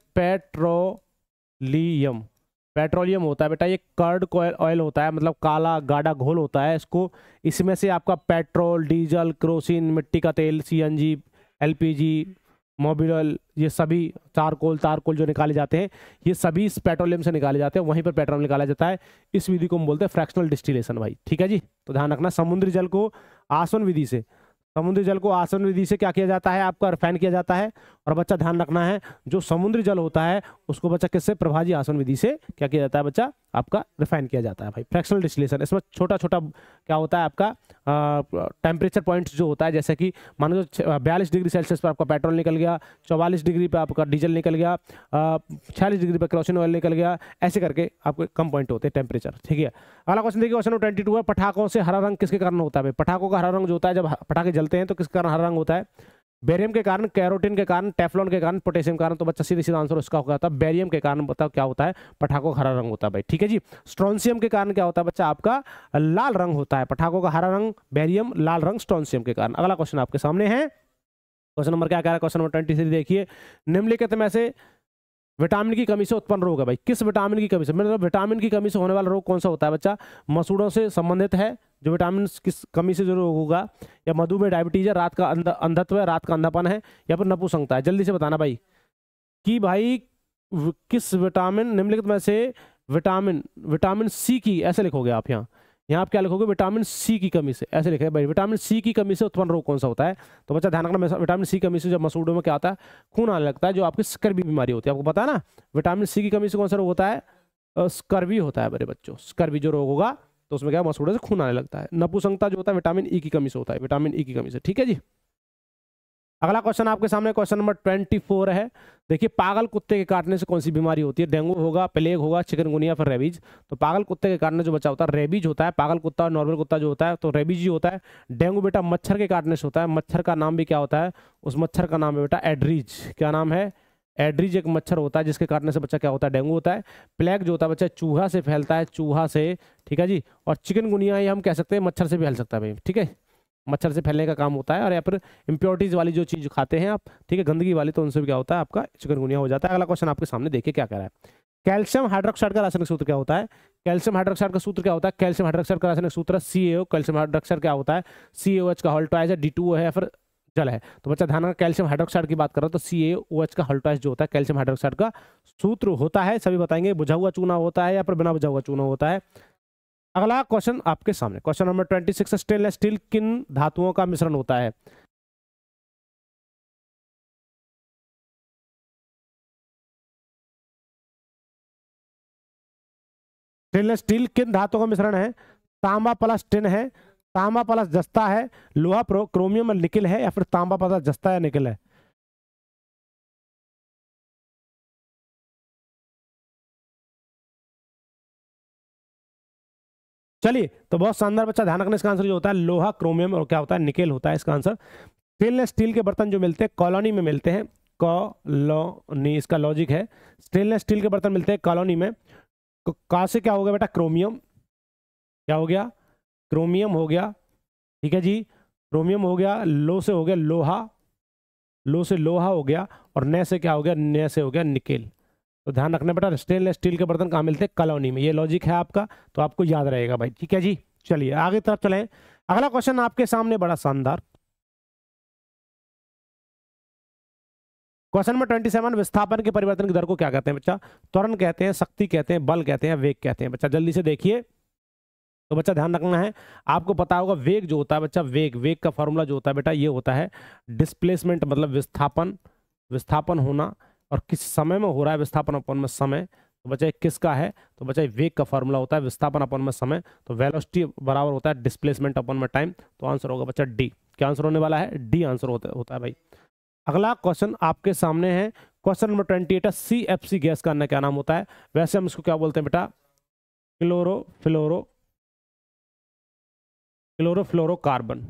S1: पेट्रोलियम होता है बेटा, ये कर्ड ऑयल होता है, मतलब काला गाढ़ा घोल होता है इसको। इसमें से आपका पेट्रोल, डीजल, केरोसिन, मिट्टी का तेल, सीएनजी, एलपीजी, मोबिल ऑयल, ये सभी चारकोल जो निकाले जाते हैं ये सभी इस पेट्रोलियम से निकाले जाते हैं, वहीं पर पेट्रोल निकाला जाता है। इस विधि को हम बोलते हैं फ्रैक्शनल डिस्टिलेशन भाई, ठीक है जी। तो ध्यान रखना, समुद्री जल को आसवन विधि से क्या किया जाता है, आपका रिफाइन किया जाता है। और बच्चा ध्यान रखना है, जो समुद्री जल होता है उसको बच्चा किससे, प्रभाजी आसवन विधि से क्या किया जाता है बच्चा, आपका रिफाइन किया जाता है भाई। फ्रैक्शनल डिस्टिलेशन, इसमें छोटा क्या होता है आपका टेम्परेचर पॉइंट्स जो होता है, जैसे कि मान लो 42 डिग्री सेल्सियस पर आपका पेट्रोल निकल गया, 44 डिग्री पर आपका डीजल निकल गया, 46 डिग्री पर केरोसिन ऑयल निकल गया, ऐसे करके आपके कम पॉइंट होते हैं टेम्परेचर, ठीक है। अगला क्वेश्चन देखिए, क्वेश्चन 22 है, पटाखों से हरा रंग किसके कारण होता है। पटाखों का हरा रंग जो होता है, जब पटाखे जलते हैं तो किसके कारण हरा रंग होता है। बेरियम के कारण, कैरोटीन के कारण, टेफ्लॉन के कारण, पोटेशियम के कारण। तो बच्चा सीधे सीधा आंसर उसका होगा था बेरियम के कारण। बताओ क्या होता है, पटाखों का हरा रंग होता है भाई। ठीक है जी। स्ट्रोंसियम के कारण क्या होता है बच्चा, आपका लाल रंग होता है। पटाखों का हरा रंग बेरियम, लाल रंग स्ट्रोंसियम के कारण। अगला क्वेश्चन आपके सामने है, क्वेश्चन नंबर क्या कह रहा है, क्वेश्चन नंबर 23 देखिए। निम्नलिखित में से विटामिन की कमी से उत्पन्न रोग है भाई, किस विटामिन की कमी से, मतलब विटामिन की कमी से होने वाला रोग कौन सा होता है बच्चा, मसूड़ों से संबंधित है जो विटामिन किस कमी से जो रोग होगा, या मधुमेह, डायबिटीज है, रात का अंधत्व है, रात का अंधापन है, या फिर नपुंसकता है। जल्दी से बताना भाई कि भाई किस विटामिन, निम्नलिखित में से विटामिन सी की, ऐसे लिखोगे आप, यहाँ आप क्या लिखोगे, विटामिन सी की कमी से, ऐसे लिखे भाई, विटामिन सी की कमी से उत्पन्न रोग कौन सा होता है। तो बच्चा ध्यान रखना, विटामिन सी की कमी से जब मसूड़ों में क्या आता है, खून आने लगता है, जो आपकी स्कर्वी बीमारी होती है। आपको पता है ना, विटामिन सी की कमी से कौन सा रोग होता है, स्कर्वी होता है बड़े बच्चों। स्कर्वी जो रोग होगा तो उसमें क्या, मसूड़ों से खून आने लगता है। नपुंसकता जो होता है विटामिन ई की कमी से होता है, विटामिन ई की कमी से। ठीक है जी। अगला क्वेश्चन आपके सामने, क्वेश्चन नंबर 24 है। देखिए, पागल कुत्ते के काटने से कौन सी बीमारी होती है, डेंगू होगा, प्लेग होगा, चिकनगुनिया, फिर रेबीज। तो पागल कुत्ते के काटने जो बच्चा होता है रेबीज होता है। पागल कुत्ता और नॉर्मल कुत्ता जो होता है तो रेबीज ही होता है। डेंगू बेटा मच्छर के काटने से होता है। मच्छर का नाम भी क्या होता है, उस मच्छर का नाम है बेटा एड्रीज। क्या नाम है, एड्रीज एक मच्छर होता है जिसके काटने से बच्चा क्या होता है, डेंगू होता है। प्लेग जो होता है बच्चा चूहा से फैलता है, चूहा से। ठीक है जी। और चिकनगुनिया ये हम कह सकते हैं मच्छर से भी फैल सकता है भाई। ठीक है, मच्छर से फैलने का काम होता है। और या फिर इम्प्योरिटीज वाली जो चीज खाते हैं आप, ठीक है, गंदगी वाली, तो उनसे भी क्या होता है, आपका चिकनगुनिया हो जाता है। अगला क्वेश्चन आपके सामने देखिए क्या कह रहा है। कैल्शियम हाइड्रोक्साइड का रासायनिक सूत्र क्या होता है, कैल्शियम हाइड्रोक्साइड का सूत्र क्या होता है, कैल्शियम हाइड्रोक्साइड का रासायनिक सूत्र CaO। कैल्शियम हाइड्रोक्साइड क्या होता है, CaOH का हॉल्टोइज है, D2O है, या फिर जल है। तो बच्चा ध्यान रखना, कैल्शियम हाइड्रोक्साइड की बात कर रहा हूं तो CaOH का हॉल्टोइज जो होता है कैल्शियम हाइड्रोक्साइड का सूत्र होता है। सभी बताएंगे, बुझा हुआ चूना होता है या फिर बिना बुझा हुआ चूना होता है। अगला क्वेश्चन आपके सामने, क्वेश्चन नंबर 26, स्टेनलेस स्टील किन धातुओं का मिश्रण होता है। स्टेनलेस स्टील किन धातुओं का मिश्रण है, तांबा प्लस टिन है, तांबा प्लस जस्ता है, लोहा क्रोमियम और निकिल है, या फिर तांबा प्लस जस्ता या निकिल है। चलिए, तो बहुत शानदार बच्चा, ध्यान रखना, इसका आंसर जो होता है लोहा, क्रोमियम और क्या होता है, निकेल होता है इसका आंसर। स्टेनलेस स्टील के बर्तन जो मिलते हैं कॉलोनी में मिलते हैं, कॉलोनी इसका लॉजिक है। स्टेनलेस स्टील के बर्तन मिलते हैं कॉलोनी में। का से क्या हो गया बेटा, क्रोमियम, क्या हो गया, क्रोमियम हो गया। ठीक है जी, क्रोमियम हो गया। लो से हो गया लोहा, लो से लोहा हो गया। और न से क्या हो गया, न से हो गया निकेल। तो ध्यान रखना बेटा, स्टेनलेस स्टील के बर्तन कहाँ मिलते हैं, कॉलोनी में। ये लॉजिक है आपका, तो आपको याद रहेगा भाई। ठीक है जी। चलिए आगे तरफ चलें। अगला क्वेश्चन आपके सामने बड़ा शानदार, क्वेश्चन नंबर 27, विस्थापन के परिवर्तन की दर को क्या कहते हैं बच्चा, त्वरण कहते हैं, शक्ति कहते हैं, बल कहते हैं, वेग कहते हैं। बच्चा जल्दी से देखिए। तो बच्चा ध्यान रखना है, आपको पता होगा वेग जो होता है बच्चा, वेग का फॉर्मूला जो होता है बेटा, ये होता है डिस्प्लेसमेंट, मतलब विस्थापन, विस्थापन होना, और किस समय में हो रहा है विस्थापन अपन में समय। तो बच्चा किसका है, तो बच्चा वेग का फॉर्मूला होता है विस्थापन अपन में समय। तो वेलोसिटी बराबर होता है डिस्प्लेसमेंट अपन में टाइम। तो आंसर होगा बच्चा डी। क्या आंसर होने वाला है, डी आंसर होता है भाई। अगला क्वेश्चन आपके सामने है, क्वेश्चन नंबर 28 है, CFC गैस का अन्य क्या नाम होता है। वैसे हम इसको क्या बोलते हैं बेटा, क्लोरोफ्लोरोकार्बन।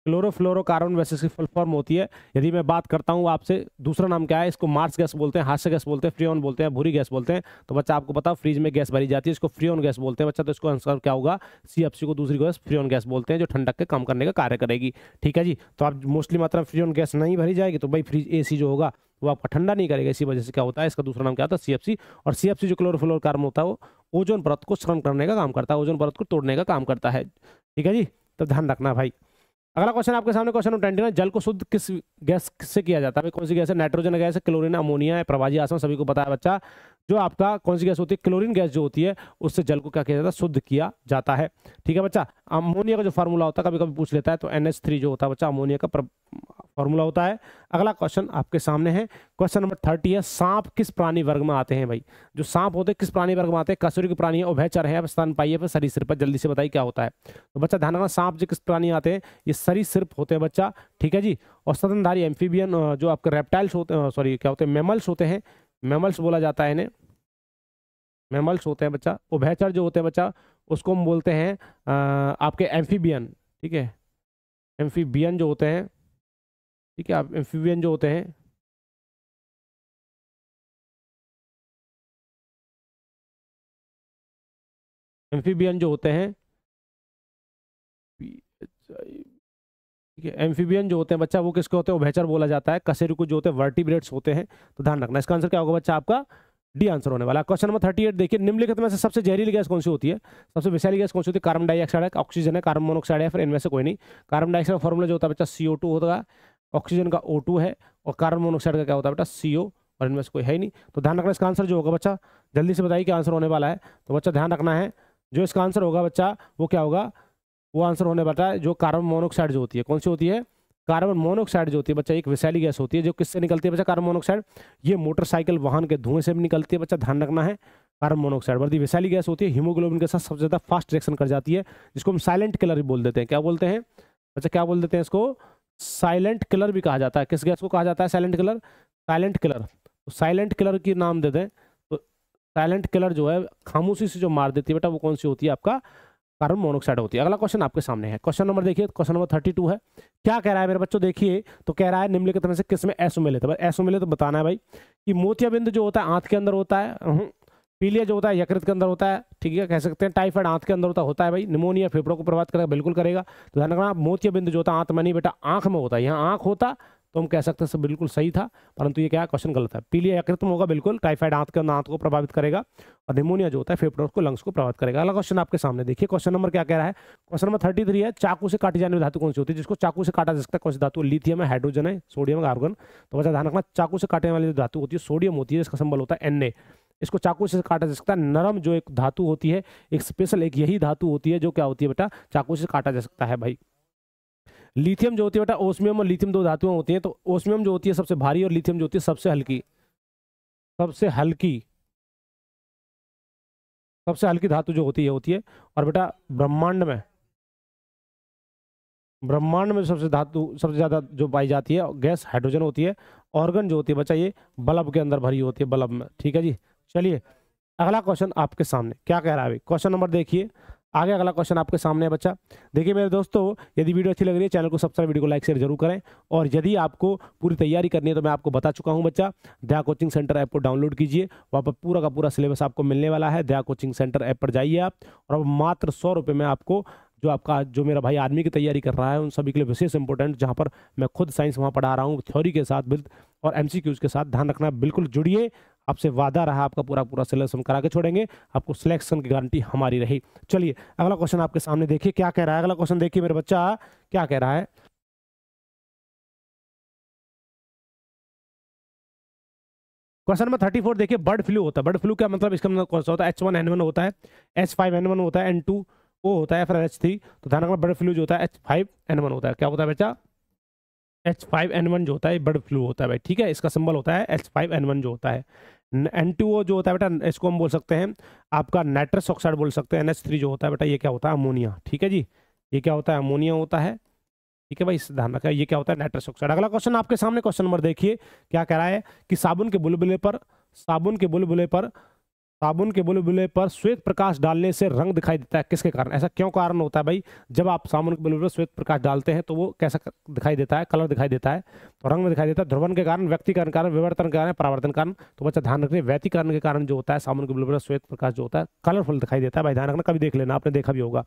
S1: क्लोरोफ्लोरोकार्बन वैसे इसकी फुल फॉर्म होती है। यदि मैं बात करता हूँ आपसे, दूसरा नाम क्या है, इसको मार्स गैस बोलते हैं, हास्य गैस बोलते हैं, फ्रियोन बोलते हैं, भूरी गैस बोलते हैं। तो बच्चा आपको पता, फ्रीज में गैस भरी जाती है, इसको फ्रियोन गैस बोलते हैं बच्चा। तो इसको आंसर क्या होगा, CFC को दूसरी गैस फ्रियोन गैस बोलते हैं, जो ठंडक के कम करने का कार्य करेगी। ठीक है जी। तो आप मोस्टली मात्रा में फ्रियोन गैस नहीं भरी जाएगी तो भाई फ्रीज AC जो होगा वो आपका ठंडा नहीं करेगा। इसी वजह से क्या होता है, इसका दूसरा नाम क्या होता है, CFC। और CFC जो क्लोरोफ्लोरोकार्बन होता है वो ओजोन परत को श्रम करने का काम करता है, ओजोन परत को तोड़ने का काम करता है। ठीक है जी, तो ध्यान रखना भाई। अगला क्वेश्चन आपके सामने, क्वेश्चन नंबर 29, जल को शुद्ध किस गैस से किया जाता है। कौन सी गैस है, नाइट्रोजन गैस है, क्लोरीन, अमोनिया है, प्रवाही आसवन। सभी को पता है बच्चा, जो आपका कौन सी गैस होती है, क्लोरीन गैस जो होती है, उससे जल को क्या किया जाता है, शुद्ध किया जाता है। ठीक है बच्चा। अमोनिया का जो फार्मूला होता है कभी कभी पूछ लेता है, तो NH3 जो होता है बच्चा, अमोनिया का फॉर्मूला होता है। अगला क्वेश्चन आपके सामने है, क्वेश्चन नंबर 30 है, सांप किस प्राणी वर्ग में आते हैं भाई। जो सांप होते हैं किस प्राणी वर्ग में आते हैं, कशेरुकी प्राणी है, उभयचर है, स्तनपायी है, फिर सरीसृप। जल्दी से बताइए क्या होता है। तो बच्चा ध्यान रखना, सांप जो किस प्राणी आते हैं, ये सरीसृप होते हैं बच्चा। ठीक है जी। और स्तनधारी एम्फीबियन जो आपके रेप्टाइल्स होते हैं, सॉरी क्या होते हैं, मैमल्स होते हैं, मैमल्स बोला जाता है इन्हें, मैमल्स होते हैं बच्चा। उभयचर जो होते हैं बच्चा, उसको हम बोलते हैं आपके एम्फीबियन। ठीक है, एम्फीबियन जो होते हैं ठीक है। आप एम्फीबियन जो होते हैं, एम्फीबियन जो होते हैं, ठीक है, एम्फीबियन जो होते हैं बच्चा वो किसके होते हैं, उभयचर बोला जाता है। कशेरुकी जो होते हैं वर्टिब्रेट्स होते हैं। तो ध्यान रखना, इसका आंसर क्या होगा बच्चा आपका डी आंसर होने वाला। क्वेश्चन नंबर 38 देखिए, निम्नलिखित में से सबसे जहरीली गैस कौन सी होती है? सबसे विषैली गैस कौन सी होती है? कार्बन डाइऑक्साइड है, ऑक्सीजन है, कार्बन मोनोऑक्साइड है, फिर इनमें से कोई नहीं। कार्बन डाइऑक्साइड का फॉर्मूला जो होता है बच्चा CO2 होगा, ऑक्सीजन का O2 है, और कार्बन मोनोऑक्साइड का क्या होता है बेटा CO, और इनमें से कोई है ही नहीं। तो ध्यान रखना, इसका आंसर जो होगा बच्चा, जल्दी से बताइए क्या आंसर होने वाला है। तो बच्चा ध्यान रखना है, जो इसका आंसर होगा बच्चा वो क्या होगा, वो आंसर होने वाला है जो कार्बन मोनोऑक्साइड जो होती है। कौन सी होती है? कार्बन मोनोऑक्साइड जो होती है बच्चा एक विषैली गैस होती है। जो किससे निकलती है बच्चा? Carbon monoxide. ये मोटरसाइकिल वाहन के धुएं से भी निकलती है बच्चा, ध्यान रखना है। कार्बन मोनोऑक्साइड वर्दी विषैली गैस होती है, हीमोग्लोबिन के साथ सबसे ज्यादा फास्ट रिएक्शन कर जाती है, जिसको हम साइलेंट किलर भी बोल देते हैं। क्या बोलते हैं बच्चा, क्या बोल देते हैं इसको? साइलेंट किलर भी कहा जाता है। किस गैस को कहा जाता है साइलेंट किलर? Silent killer. तो साइलेंट किलर की नाम दे दें तो साइलेंट किलर जो है खामोशी से जो मार देती है बेटा, वो कौन सी होती है? आपका कार्बन मोनोऑक्साइड होती है। अगला क्वेश्चन आपके सामने है, क्वेश्चन नंबर देखिए, क्वेश्चन नंबर 32 है। क्या कह रहा है मेरे बच्चों? देखिए तो कह रहा है निम्नलिखित में से किसमें एसोमेलित है? एसोमेलित तो बताना है भाई कि मोतियाबिंद जो होता है आंत के अंदर होता है, पीलिया जो होता है यकृत के अंदर होता है, ठीक है, कह सकते हैं टाइफाइड आंत के अंदर होता है भाई, निमोनिया फेफड़ों को प्रभावित करेगा, बिल्कुल करेगा। तो ध्यान रखना, मोतियाबिंद जो होता है आंत में नहीं बेटा, आंख में होता है। यहाँ आंख होता तो हम कह सकते हैं सब बिल्कुल सही था, परंतु ये क्या क्वेश्चन गलत है। पीलिया यकृत में होगा बिल्कुल, टाइफाइड आंत के अंदर आंत को प्रभावित करेगा, और निमोनिया जो होता है फेफड़ों को लंग्स को प्रभावित करेगा। अगला क्वेश्चन आपके सामने देखिए, क्वेश्चन नंबर क्या कह रहा है? क्वेश्चन नंबर 33 है, चाकू से काटी जाने वाली धातु कौन सी होती है? जिसको चाकू से काटा जा सकता है, कौन सी धातु? लिथियम है, हाइड्रोजन है, सोडियम है, आर्गन। तो बच्चा ध्यान रखना, चाकू से काटने वाली जो धातु होती है सोडियम होती है, इसका सिंबल होता है Na। इसको चाकू से काटा जा सकता है। नरम जो एक धातु होती है, एक स्पेशल एक यही धातु होती है जो क्या होती है बेटा, चाकू से काटा जा सकता है भाई। लिथियम जो होती है बेटा, ओस्मियम और लिथियम दो धातुएं होती हैं। तो ओस्मियम जो होती है सबसे भारी, और लिथियम जो होती है सबसे हल्की, सबसे हल्की, सबसे हल्की धातु जो होती है। और बेटा ब्रह्मांड में सबसे धातु सबसे ज्यादा जो पाई जाती है गैस हाइड्रोजन होती है। ऑर्गन जो होती है बच्चा ये बल्ब के अंदर भरी होती है, बल्ब में, ठीक है जी। चलिए अगला क्वेश्चन आपके सामने क्या कह रहा है? क्वेश्चन नंबर देखिए आगे, अगला क्वेश्चन आपके सामने है बच्चा। देखिए मेरे दोस्तों, यदि वीडियो अच्छी लग रही है चैनल को सब्सक्राइब, वीडियो को लाइक शेयर जरूर करें। और यदि आपको पूरी तैयारी करनी है तो मैं आपको बता चुका हूं बच्चा, दया कोचिंग सेंटर ऐप को डाउनलोड कीजिए, वहाँ पर पूरा का पूरा सिलेबस आपको मिलने वाला है। दया कोचिंग सेंटर ऐप पर जाइए आप, और अब मात्र 100 रुपये में आपको जो मेरा भाई आर्मी की तैयारी कर रहा है उन सभी के लिए विशेष इंपॉर्टेंट, जहाँ पर मैं खुद साइंस वहाँ पढ़ा रहा हूँ थ्योरी के साथ और MCQs के साथ। ध्यान रखना, बिल्कुल जुड़िए, आपसे वादा रहा आपका पूरा पूरा सिलेबस हम करा के छोड़ेंगे, आपको सिलेक्शन की गारंटी हमारी रही। चलिए अगला क्वेश्चन आपके सामने देखिए क्या कह रहा है। अगला क्वेश्चन देखिए मेरे बच्चा क्या कह रहा है। क्वेश्चन नंबर 34 देखिए, बर्ड फ्लू होता है। बर्ड फ्लू क्या मतलब? इसका मतलब कौन सा होता है? H1N1 होता है, H5N1 होता है, N2O होता है, फिर H3। तो ध्यान रखना, बर्ड फ्लू जो होता है H5N1 होता है। क्या होता है बच्चा? H5N1 जो होता है बर्ड फ्लू होता है भाई, ठीक है। इसका सिंबल होता है H5N1 जो होता है। N2O जो होता है बेटा, इसको हम बोल सकते हैं आपका नाइट्रस ऑक्साइड बोल सकते हैं। NH3 जो होता है बेटा, ये क्या होता है? अमोनिया, ठीक है जी। ये क्या होता है? अमोनिया होता है, ठीक है भाई, इस ध्यान रखा। ये क्या होता है? Nitrous oxide. अगला क्वेश्चन आपके सामने, क्वेश्चन नंबर देखिए क्या कह रहा है कि साबुन के बुलबुले पर श्वेत प्रकाश डालने से रंग दिखाई देता है, किसके कारण? ऐसा क्यों कारण होता है भाई? जब आप साबुन के बुलबुले पर श्वेत प्रकाश डालते हैं तो वो कैसा दिखाई देता है? कलर दिखाई देता है, तो रंग में दिखाई देता है। ध्रुवन के कारण, व्यक्तिकरण के कारण, विवर्तन के कारण, परावर्तन के कारण। तो बच्चा ध्यान रखिए, व्यक्तिकरण के कारण जो होता है साबुन के बुलबुले पर श्वेत प्रकाश जो होता है कलरफुल दिखाई देता है भाई। ध्यान रखना, कभी देख लेना, आपने देखा भी होगा।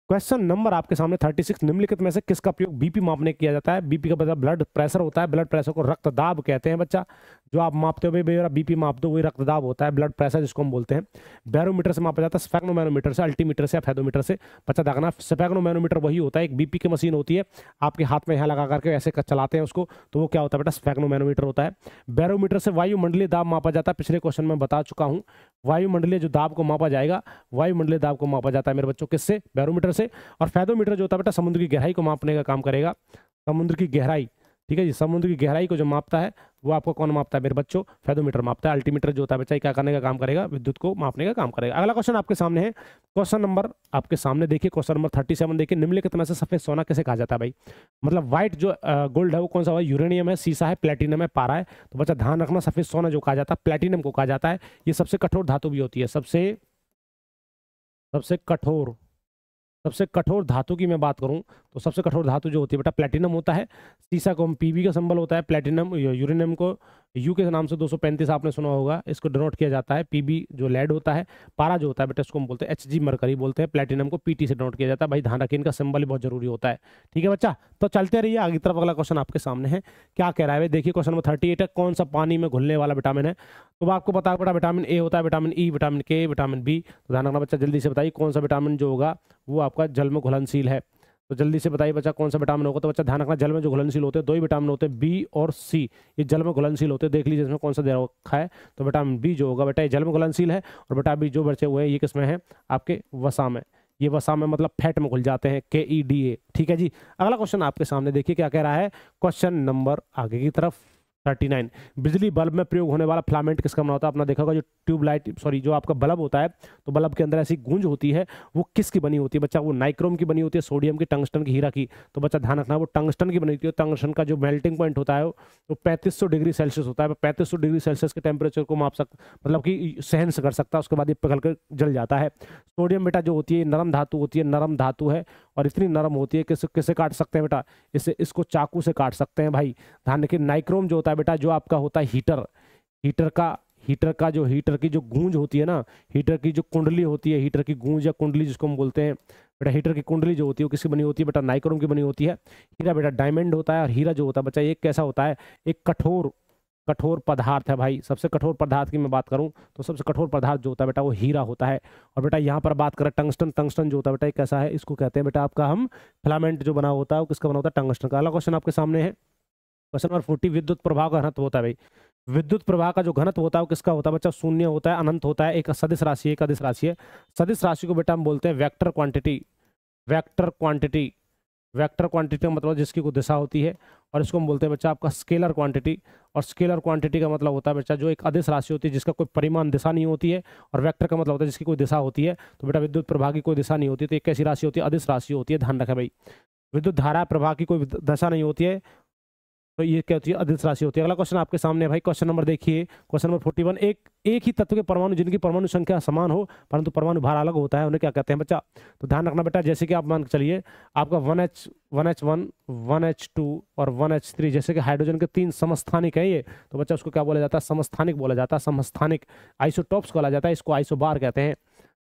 S1: क्वेश्चन नंबर आपके सामने 36, निम्नलिखित में से किसका प्रयोग बीपी मापने किया जाता है? बीपी का मतलब ब्लड प्रेशर होता है। ब्लड प्रेशर को रक्तदाब कहते हैं बच्चा। जो आप मापते हो भाई मेरा बीपी माप दो, वही रक्तदाब होता है, ब्लड प्रेशर जिसको हम बोलते हैं। बैरोमीटर से मापा जाता है, स्फेग्नोमैनोमीटर से, अल्टीमीटर से या फेदोमीटर से। बच्चा देखना, स्फेग्नोमैनोमीटर वही होता है, एक बीपी की मशीन होती है, आपके हाथ में यहाँ लगा करके ऐसे चलाते हैं उसको, तो वो क्या होता है बेटा? स्फेग्नोमैनोमीटर होता है। बैरोमीटर से वायुमंडलीय दाब मापा जाता है, पिछले क्वेश्चन में बता चुका हूँ। वायुमंडलीय जो दाब को मापा जाएगा, वायुमंडलीय दाब को मापा जाता है मेरे बच्चों, किससे? बैरोमीटर से। और फेदोमीटर जो होता है बेटा, समुद्र की गहराई को मापने का काम करेगा, समुद्र की गहराई, ठीक है जी। समुद्र की गहराई को जो मापता है वो आपको कौन मापता है मेरे बच्चों? फेदोमीटर मापता है। अल्टीमीटर जो होता है बच्चा, क्या करने का काम करेगा? विद्युत को मापने का काम करेगा। अगला क्वेश्चन आपके सामने है, क्वेश्चन नंबर आपके सामने देखिए, क्वेश्चन नंबर 37 देखिए, निम्नलिखित में से सफेद सोना किसे कहा जाता है भाई? मतलब व्हाइट जो गोल्ड है वो कौन सा? यूरेनियम है, सीसा है, प्लेटिनम है, पारा है। तो बच्चा ध्यान रखना, सफेद सोना जो कहा जाता है प्लेटिनम को कहा जाता है। ये सबसे कठोर धातु भी होती है, सबसे कठोर धातु की मैं बात करूं तो सबसे कठोर धातु जो होती है बेटा प्लेटिनम होता है। सीसा को हम पीबी का सिंबल होता है, प्लेटिनम यूरेनियम को यू के नाम से 235 आपने सुना होगा, इसको डिनोट किया जाता है। पीबी जो लेड होता है, पारा जो होता है बेटा इसको हम बोलते हैं एचजी मरकरी बोलते हैं, प्लेटिनम को पीटी से डिनोट किया जाता है। भाई ध्यान रखिए इनका सिंबल ही बहुत जरूरी होता है। ठीक है बच्चा, तो चलते रहिए आगे तरफ। अगला क्वेश्चन आपके सामने है, क्या कह रहा है देखिए क्वेश्चन नंबर 38 है, कौन सा पानी में घुलने वाला विटामिन है। तो आपको पता है बेटा विटामिन ए होता है, विटामिन ई, विटामिन के, विटामिन बी। तो ध्यान रखना बच्चा, जल्दी से बताइए कौन सा विटामिन जो होगा वो आपका जल में घुलनशील है। तो जल्दी से बताइए बच्चा कौन सा विटामिन होगा। तो बच्चा ध्यान रखना, जल में जो घुलनशील होते हैं दो ही विटामिन होते हैं, बी और सी। ये जल में घुलनशील होते हैं, देख लीजिए इसमें कौन सा दे रखा है। तो विटामिन बी जो होगा बेटा ये जल में घुलनशील है, और विटामिन बी जो बचे हुए हैं ये किसमें है, आपके वसा में। ये वसा में मतलब फैट में घुल जाते हैं, KEDA। ठीक है जी, अगला क्वेश्चन आपके सामने देखिए क्या कह रहा है। क्वेश्चन नंबर आगे की तरफ 39, बिजली बल्ब में प्रयोग होने वाला फिलामेंट किसका बना होता है। अपना देखा होगा जो ट्यूबलाइट जो आपका बल्ब होता है, तो बल्ब के अंदर ऐसी गूंज होती है, वो किसकी बनी होती है बच्चा, वो नाइक्रोम की बनी होती है, सोडियम की, टंगस्टन की, हीरा की। तो बच्चा ध्यान रखना वो टंगस्टन की बनी होती है। टंगस्टन का जो मेल्टिंग पॉइंट होता है वो 3500 डिग्री सेल्सियस होता है। 3500 डिग्री सेल्सियस के टेम्परेचर को माप मतलब कि सहन कर सकता है, उसके बाद ये पिघल कर जल जाता है। सोडियम बेटा जो होती है नरम धातु होती है, नरम धातु है, और इतनी नरम होती है कि किसे काट सकते हैं बेटा, इसको चाकू से काट सकते हैं। भाई ध्यान रखिए, नाइक्रोम जो होता है बेटा जो आपका होता है हीटर की जो गूंज होती है ना, हीटर की जो कुंडली होती है, हीटर की गूंज या कुंडली जिसको हम बोलते हैं बेटा, हीटर की कुंडली जो होती है वो किसकी बनी होती है बेटा, नाइक्रोम की बनी होती है। हीरा बेटा डायमंड होता है, और हीरा जो होता है बच्चा ये कैसा होता है, एक कठोर पदार्थ है। भाई सबसे कठोर पदार्थ की मैं बात करूं तो सबसे कठोर पदार्थ जो होता है बेटा वो हीरा होता है। और बेटा यहाँ पर बात करें टंगस्टन जो होता है बेटा ये कैसा है, इसको कहते हैं बेटा आपका हम फिलामेंट जो बना होता है वो किसका बना होता है, टंगस्टन का। अगला क्वेश्चन आपके सामने है, क्वेश्चन नंबर 40, विद्युत प्रवाह का घनत्व होता है। भाई विद्युत प्रवाह का जो घनत्व होता है वो किसका होता है बच्चा, शून्य होता है, अनंत होता है, एक सदिश राशि है, एक अदिश राशि है। सदिश राशि को बेटा हम बोलते हैं वेक्टर क्वांटिटी। वेक्टर क्वांटिटी का मतलब जिसकी कोई दिशा होती है, और इसको हम बोलते हैं बच्चा आपका स्केलर क्वांटिटी। और स्केलर क्वांटिटी का मतलब होता है बच्चा जो एक अदिश राशि होती है जिसका कोई परिमाण दिशा नहीं होती है, और वेक्टर का मतलब होता है जिसकी कोई दिशा होती है। तो बेटा विद्युत प्रवाह की कोई दिशा नहीं होती, तो एक कैसी राशि होती है, अदिश राशि होती है। ध्यान रखें भाई, विद्युत धारा प्रवाह की कोई दशा नहीं होती है, तो ये क्या होती है, अदिश राशि होती है। अगला क्वेश्चन आपके सामने है भाई, क्वेश्चन नंबर देखिए, क्वेश्चन नंबर 41, एक ही तत्व के परमाणु जिनकी परमाणु संख्या समान हो परंतु परमाणु भार अलग होता है उन्हें क्या कहते हैं बच्चा। तो ध्यान रखना बेटा, जैसे कि आप मान के चलिए आपका 1H1 1H2 और 1H3 जैसे कि हाइड्रोजन के 3 समस्थानिक है ये, तो बच्चा उसको क्या बोला जाता है, समस्थानिक बोला जाता है। समस्थानिक आइसोटॉप्स बोला जाता है, इसको आइसोबार कहते हैं।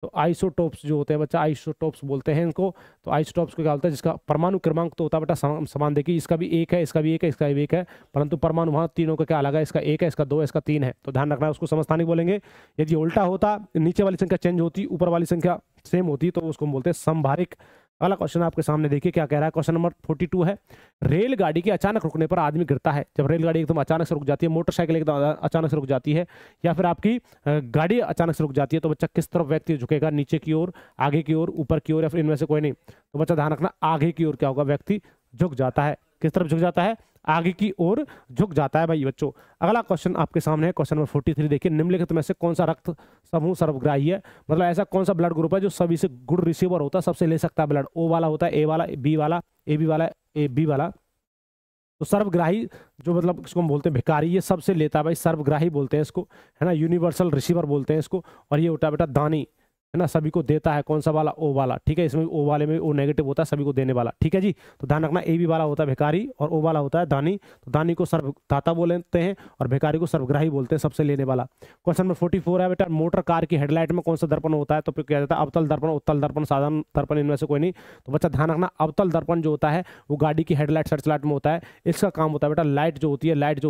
S1: तो आइसोटोप्स जो होते हैं बच्चा, आइसोटोप्स बोलते हैं इनको। तो आइसोटोप्स को क्या होता है, जिसका परमाणु क्रमांक तो होता है बेटा समान। देखिए इसका भी एक है, इसका भी एक है, इसका भी एक है, परंतु परमाणु वहाँ तीनों का क्या अलग है, इसका एक है, इसका दो है, इसका तीन है। तो ध्यान रखना है, उसको समस्थानिक बोलेंगे। यदि उल्टा होता, नीचे वाली संख्या चेंज होती, ऊपर वाली संख्या सेम होती, तो उसको हम बोलते हैं समभारिक। अगला क्वेश्चन आपके सामने देखिए क्या कह रहा है, क्वेश्चन नंबर 42 है, रेलगाड़ी के अचानक रुकने पर आदमी गिरता है। जब रेलगाड़ी एकदम अचानक से रुक जाती है, मोटरसाइकिल एकदम अचानक से रुक जाती है, या फिर आपकी गाड़ी अचानक से रुक जाती है, तो बच्चा किस तरफ व्यक्ति झुकेगा, नीचे की ओर, आगे की ओर, ऊपर की ओर, या फिर इनमें से कोई नहीं। तो बच्चा ध्यान रखना, आगे की ओर क्या होगा, व्यक्ति झुक जाता है। किस तरफ झुक जाता है, आगे की ओर झुक जाता है भाई बच्चों। अगला क्वेश्चन आपके सामने है, क्वेश्चन नंबर 43 देखिए, निम्नलिखित में से कौन सा रक्त समूह सर्वग्राही है। मतलब ऐसा कौन सा ब्लड ग्रुप है जो सभी से गुड रिसीवर होता है, सबसे ले सकता है ब्लड। O वाला होता है, A वाला, B वाला, AB वाला, AB वाला। तो सर्वग्राही जो मतलब इसको हम बोलते हैं भिखारी, ये सबसे लेता है भाई, सर्वग्राही बोलते हैं इसको, है ना, यूनिवर्सल रिसीवर बोलते हैं इसको। और ये होता है बेटा दानी, है ना, सभी को देता है। कौन सा वाला, O वाला। ठीक है, इसमें O वाले में O नेगेटिव होता है, सभी को देने वाला। ठीक है जी, तो ध्यान रखना, AB वाला होता है भिखारी और O वाला होता है दानी। तो दानी को सर्वदाता बोलते हैं और भिखारी को सर्वग्राही बोलते हैं, सबसे लेने वाला। क्वेश्चन नंबर 44 है बेटा, मोटर कार की हेडलाइट में कौन सा दर्पण होता है। तो क्या जाता है, अवतल दर्पण, उत्तल दर्पण, साधारण दर्पण, इनमें से कोई नहीं। तो बच्चा ध्यान रखना, अवतल दर्पण जो होता है वो गाड़ी की हेडलाइट सर्चलाइट में होता है। इसका काम होता है बेटा, लाइट जो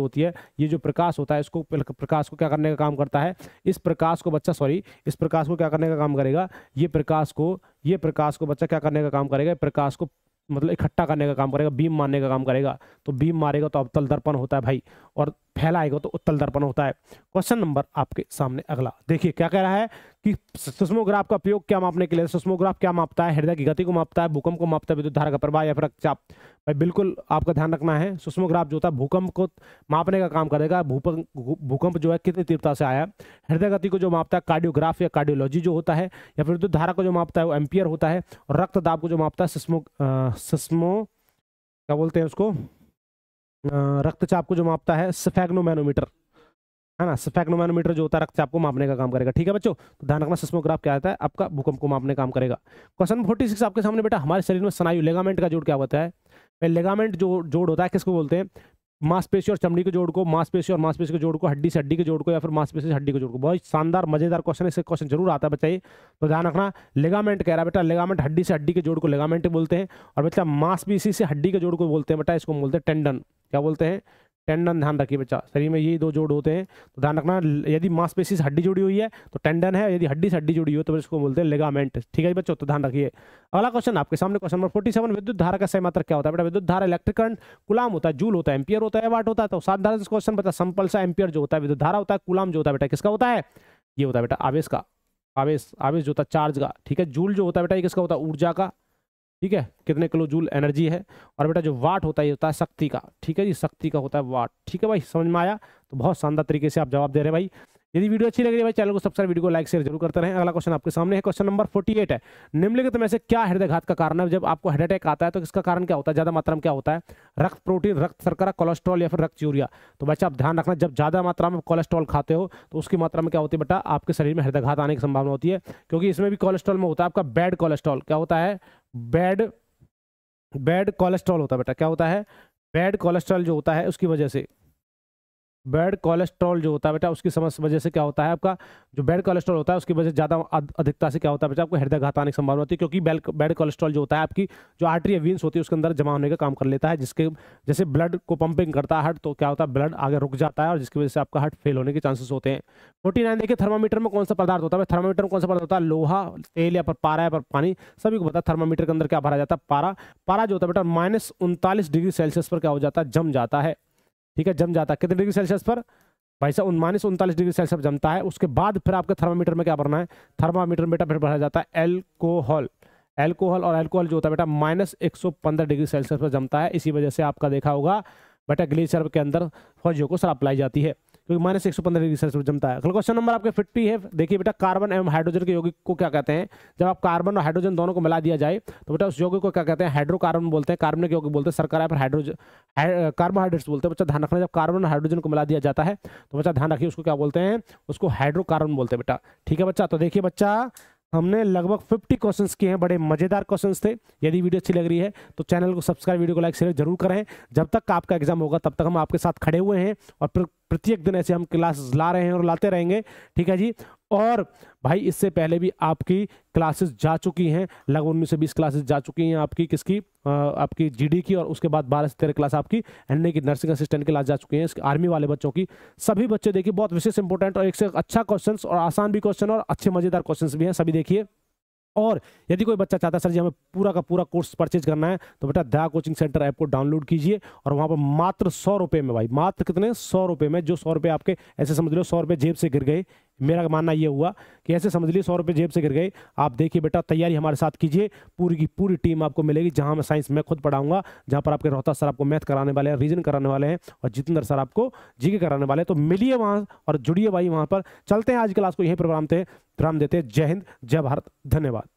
S1: होती है, ये जो प्रकाश होता है, इसको प्रकाश को क्या करने का काम करता है, इस प्रकाश को बच्चा इस प्रकाश को क्या करने का काम करेगा, ये प्रकाश को बच्चा क्या करने का काम करेगा, प्रकाश को मतलब इकट्ठा करने का काम करेगा, बीम मारने का काम करेगा। तो बीम मारेगा तो अवतल दर्पण होता है भाई, और फैलाएगा तो उत्तल दर्पण होता है। क्वेश्चन नंबर आपके सामने अगला देखिए क्या कह रहा है कि सिस्मोग्राफ का उपयोग क्या मापने के लिए। सिस्मोग्राफ क्या मापता है, हृदय की गति को मापता है, भूकंप को मापता है, विद्युत धारा का प्रवाह, या फिर रक्तचाप। भाई बिल्कुल आपका ध्यान रखना है, सिस्मोग्राफ जो होता है भूकंप को मापने का काम करेगा। भूकंप जो है कितनी तीव्रता से आया। हृदय गति को जो मापता है कार्डियोग्राफ या कार्डियोलॉजी जो होता है, या फिर विद्युत धारा को जो मापता है वो एम्पियर होता है, और रक्तदाब को जो मापता है सिस्मो क्या बोलते हैं उसको, रक्तचाप को जो मापता है स्फेग्नोमैनोमीटर। है ना। स्फेग्नोमैनोमीटर जो होता है रक्तचाप को मापने का काम करेगा। ठीक है बच्चों, तो ध्यान रखना सिस्मोग्राफ क्या आता है, आपका भूकंप को मापने का काम करेगा। क्वेश्चन 46 आपके सामने बेटा, हमारे शरीर में स्नायु लेगामेंट का जोड़ क्या होता है। लेगामेंट जो जोड़ होता है किसको बोलते हैं, मांसपेशी और चमड़ी के जोड़ को, मांसपेशी और मांसपेशी के जोड़ को, हड्डी से हड्डी के जोड़ को, या फिर मांसपेशी से हड्डी के जोड़ को। बहुत शानदार मजेदार क्वेश्चन है, इससे क्वेश्चन जरूर आता है बच्चा ये, तो ध्यान रखना। लेगामेंट कह रहा है बेटा, लेगामेंट हड्डी से हड्डी के जोड़ को लेगामेंट बोलते हैं, और बेटा मांसपेशी से हड्डी के जोड़ को बोलते हैं बेटा, इसको बोलते हैं टेंडन। क्या बोलते हैं, टेंडन। ध्यान रखिए बच्चा, शरीर में ये दो जोड़ होते हैं, तो ध्यान रखना। यदि मांसपेशी से हड्डी जुड़ी हुई है तो टेंडन है, यदि हड्डी से हड्डी जुड़ी हो तो इसको बोलते हैं लेगामेंट। ठीक है बच्चों, तो ध्यान रखिए। अगला क्वेश्चन आपके सामने, क्वेश्चन नंबर 47, विद्युत धारा का सही मात्रक क्या होता है बेटा। विद्युत धारा इलेक्ट्रिक करंट कुलाम होता है, जूल होता है, एम्पियर होता है, वाट होता है। तो साधारण क्वेश्चन बता, सिंपल सा, एम्पियर जो होता है विद्युत धारा होता है, कुलाम जो होता है बेटा किसका होता है, ये होता है बेटा आवेश का, आवेश जो होता है चार्ज का। ठीक है, जूल जो होता है बेटा ये किसका होता है, ऊर्जा का। ठीक है, कितने किलो जूल एनर्जी है। और बेटा जो वाट होता है ये होता है शक्ति का। ठीक है जी, शक्ति का होता है वाट। ठीक है भाई, समझ में आया। तो बहुत शानदार तरीके से आप जवाब दे रहे हैं भाई। यदि वीडियो अच्छी लग रही है भाई, चैनल को सब्सक्राइब, वीडियो को लाइक शेयर जरूर करते रहें। अगला क्वेश्चन आपके सामने है, क्वेश्चन नंबर 48 है, निम्नलिखित में से क्या हृदयघात का कारण है। जब आपको हार्ट अटैक आता है तो इसका कारण क्या होता है, ज्यादा मात्रा में क्या होता है, रक्त प्रोटीन, रक्त शर्करा, कोलेस्ट्रॉल या फिर रक्त यूरिया। तो बच्चा आप ध्यान रखना, जब ज्यादा मात्रा में कोलेस्ट्रॉल खाते हो तो उसकी मात्रा में क्या होती है बेटा, आपके शरीर में हृदयघात आने की संभावना होती है, क्योंकि इसमें भी कोलेस्ट्रॉल में होता है आपका बैड कोलेस्ट्रॉल। क्या होता है, बैड कोलेस्ट्रॉल होता है बेटा। क्या होता है, बैड कोलेस्ट्रॉल जो होता है उसकी वजह से, बैड कोलेस्ट्रॉल जो होता है बेटा उसकी वजह से क्या होता है, आपका जो बैड कोलेस्ट्रॉल होता है उसकी वजह से ज़्यादा अधिकता से क्या होता है बेटा, आपको हृदयघात आने की संभावना होती है, क्योंकि बैड कोलेस्ट्रॉल जो होता है आपकी जो आर्टरी या वीन्स होती है उसके अंदर जमा होने का काम कर लेता है, जिसके जैसे ब्लड को पंपिंग करता है हार्ट, तो क्या होता है ब्लड आगे रुक जाता है और जिसकी वजह से आपका हार्ट फेल होने के चांसेस होते हैं। 49 देखिए, थर्मामीटर में कौन सा पदार्थ होता है। थर्मामीटर में कौन सा पदार्थ होता है, लोहा, तेल या फिर पारा या फिर पानी। सभी को पता है थर्मामीटर के अंदर क्या भरा जाता है, पारा। पारा जो होता है बेटा -39 डिग्री सेल्सियस पर क्या हो जाता है, जम जाता है। ठीक है, जम जाता है कितने डिग्री सेल्सियस पर भाई साहब, -39 डिग्री सेल्सियस जमता है। उसके बाद फिर आपके थर्मामीटर में क्या भरना है, थर्मामीटर में बेटा फिर भरा जाता है एल्कोहल। और एल्कोहल जो होता है बेटा -115 डिग्री सेल्सियस पर जमता है। इसी वजह से आपका देखा होगा बेटा ग्लेशियर के अंदर फौजियों को शराब पिलाई जाती है, क्योंकि -115 डिग्री सेल्सियस पर जमता है। अगला क्वेश्चन नंबर आपके 50 है, देखिए बेटा, कार्बन एवं हाइड्रोजन के यौगिक को क्या कहते हैं। जब आप कार्बन और हाइड्रोजन दोनों को मिला दिया जाए तो बेटा उस यौगिक को क्या कहते हैं, हाइड्रोकार्बन बोलते हैं। कार्बनिक यौगिक बोलते हैं शर्करा, पर हाइड्रोजन कार्बोहाइड्रेट्स बोलते हैं। बच्चा ध्यान रखना, जब कार्बन और हाइड्रोजन को मिला दिया जाता है तो बच्चा ध्यान रखिए उसको क्या बोलते हैं, उसको हाइड्रोकार्बन बोलते हैं बेटा। ठीक है बच्चा, तो देखिए बच्चा, हमने लगभग 50 क्वेश्चंस किए हैं, बड़े मजेदार क्वेश्चंस थे। यदि वीडियो अच्छी लग रही है तो चैनल को सब्सक्राइब, वीडियो को लाइक शेयर जरूर करें। जब तक आपका एग्जाम होगा तब तक हम आपके साथ खड़े हुए हैं और प्रत्येक दिन ऐसे हम क्लासेस ला रहे हैं और लाते रहेंगे। ठीक है जी, और भाई इससे पहले भी आपकी क्लासेस जा चुकी हैं, लगभग 19 से 20 क्लासेस जा चुकी हैं आपकी किसकी, आपकी जीडी की, और उसके बाद 12 से 13 क्लास आपकी एनए की नर्सिंग असिस्टेंट की क्लास जा चुकी हैं, आर्मी वाले बच्चों की। सभी बच्चे देखिए बहुत विशेष इंपॉर्टेंट और एक से अच्छा क्वेश्चन और आसान भी क्वेश्चन और अच्छे मजेदार क्वेश्चन भी हैं, सभी देखिए। और यदि कोई बच्चा चाहता है सर जी हमें पूरा का पूरा कोर्स परचेज करना है तो बेटा दया कोचिंग सेंटर ऐप को डाउनलोड कीजिए, और वहां पर मात्र 100 रुपये में, भाई मात्र कितने, 100 रुपये में, जो 100 रुपये आपके ऐसे समझ लो 100 रुपये जेब से गिर गए। मेरा मानना ये हुआ कि ऐसे समझ लीजिए 100 रुपये जेब से गिर गए। आप देखिए बेटा, तैयारी हमारे साथ कीजिए, पूरी की पूरी टीम आपको मिलेगी, जहां मैं साइंस मैं खुद पढ़ाऊंगा, जहां पर आपके रोहतास सर आपको मैथ कराने वाले हैं, रीजन कराने वाले हैं, और जितेंद्र सर आपको जीके कराने वाले हैं। तो मिलिए वहां और जुड़िए भाई वहां पर। चलते हैं आज क्लास को यही प्रोग्राम देते हैं। जय हिंद, जय भारत, धन्यवाद।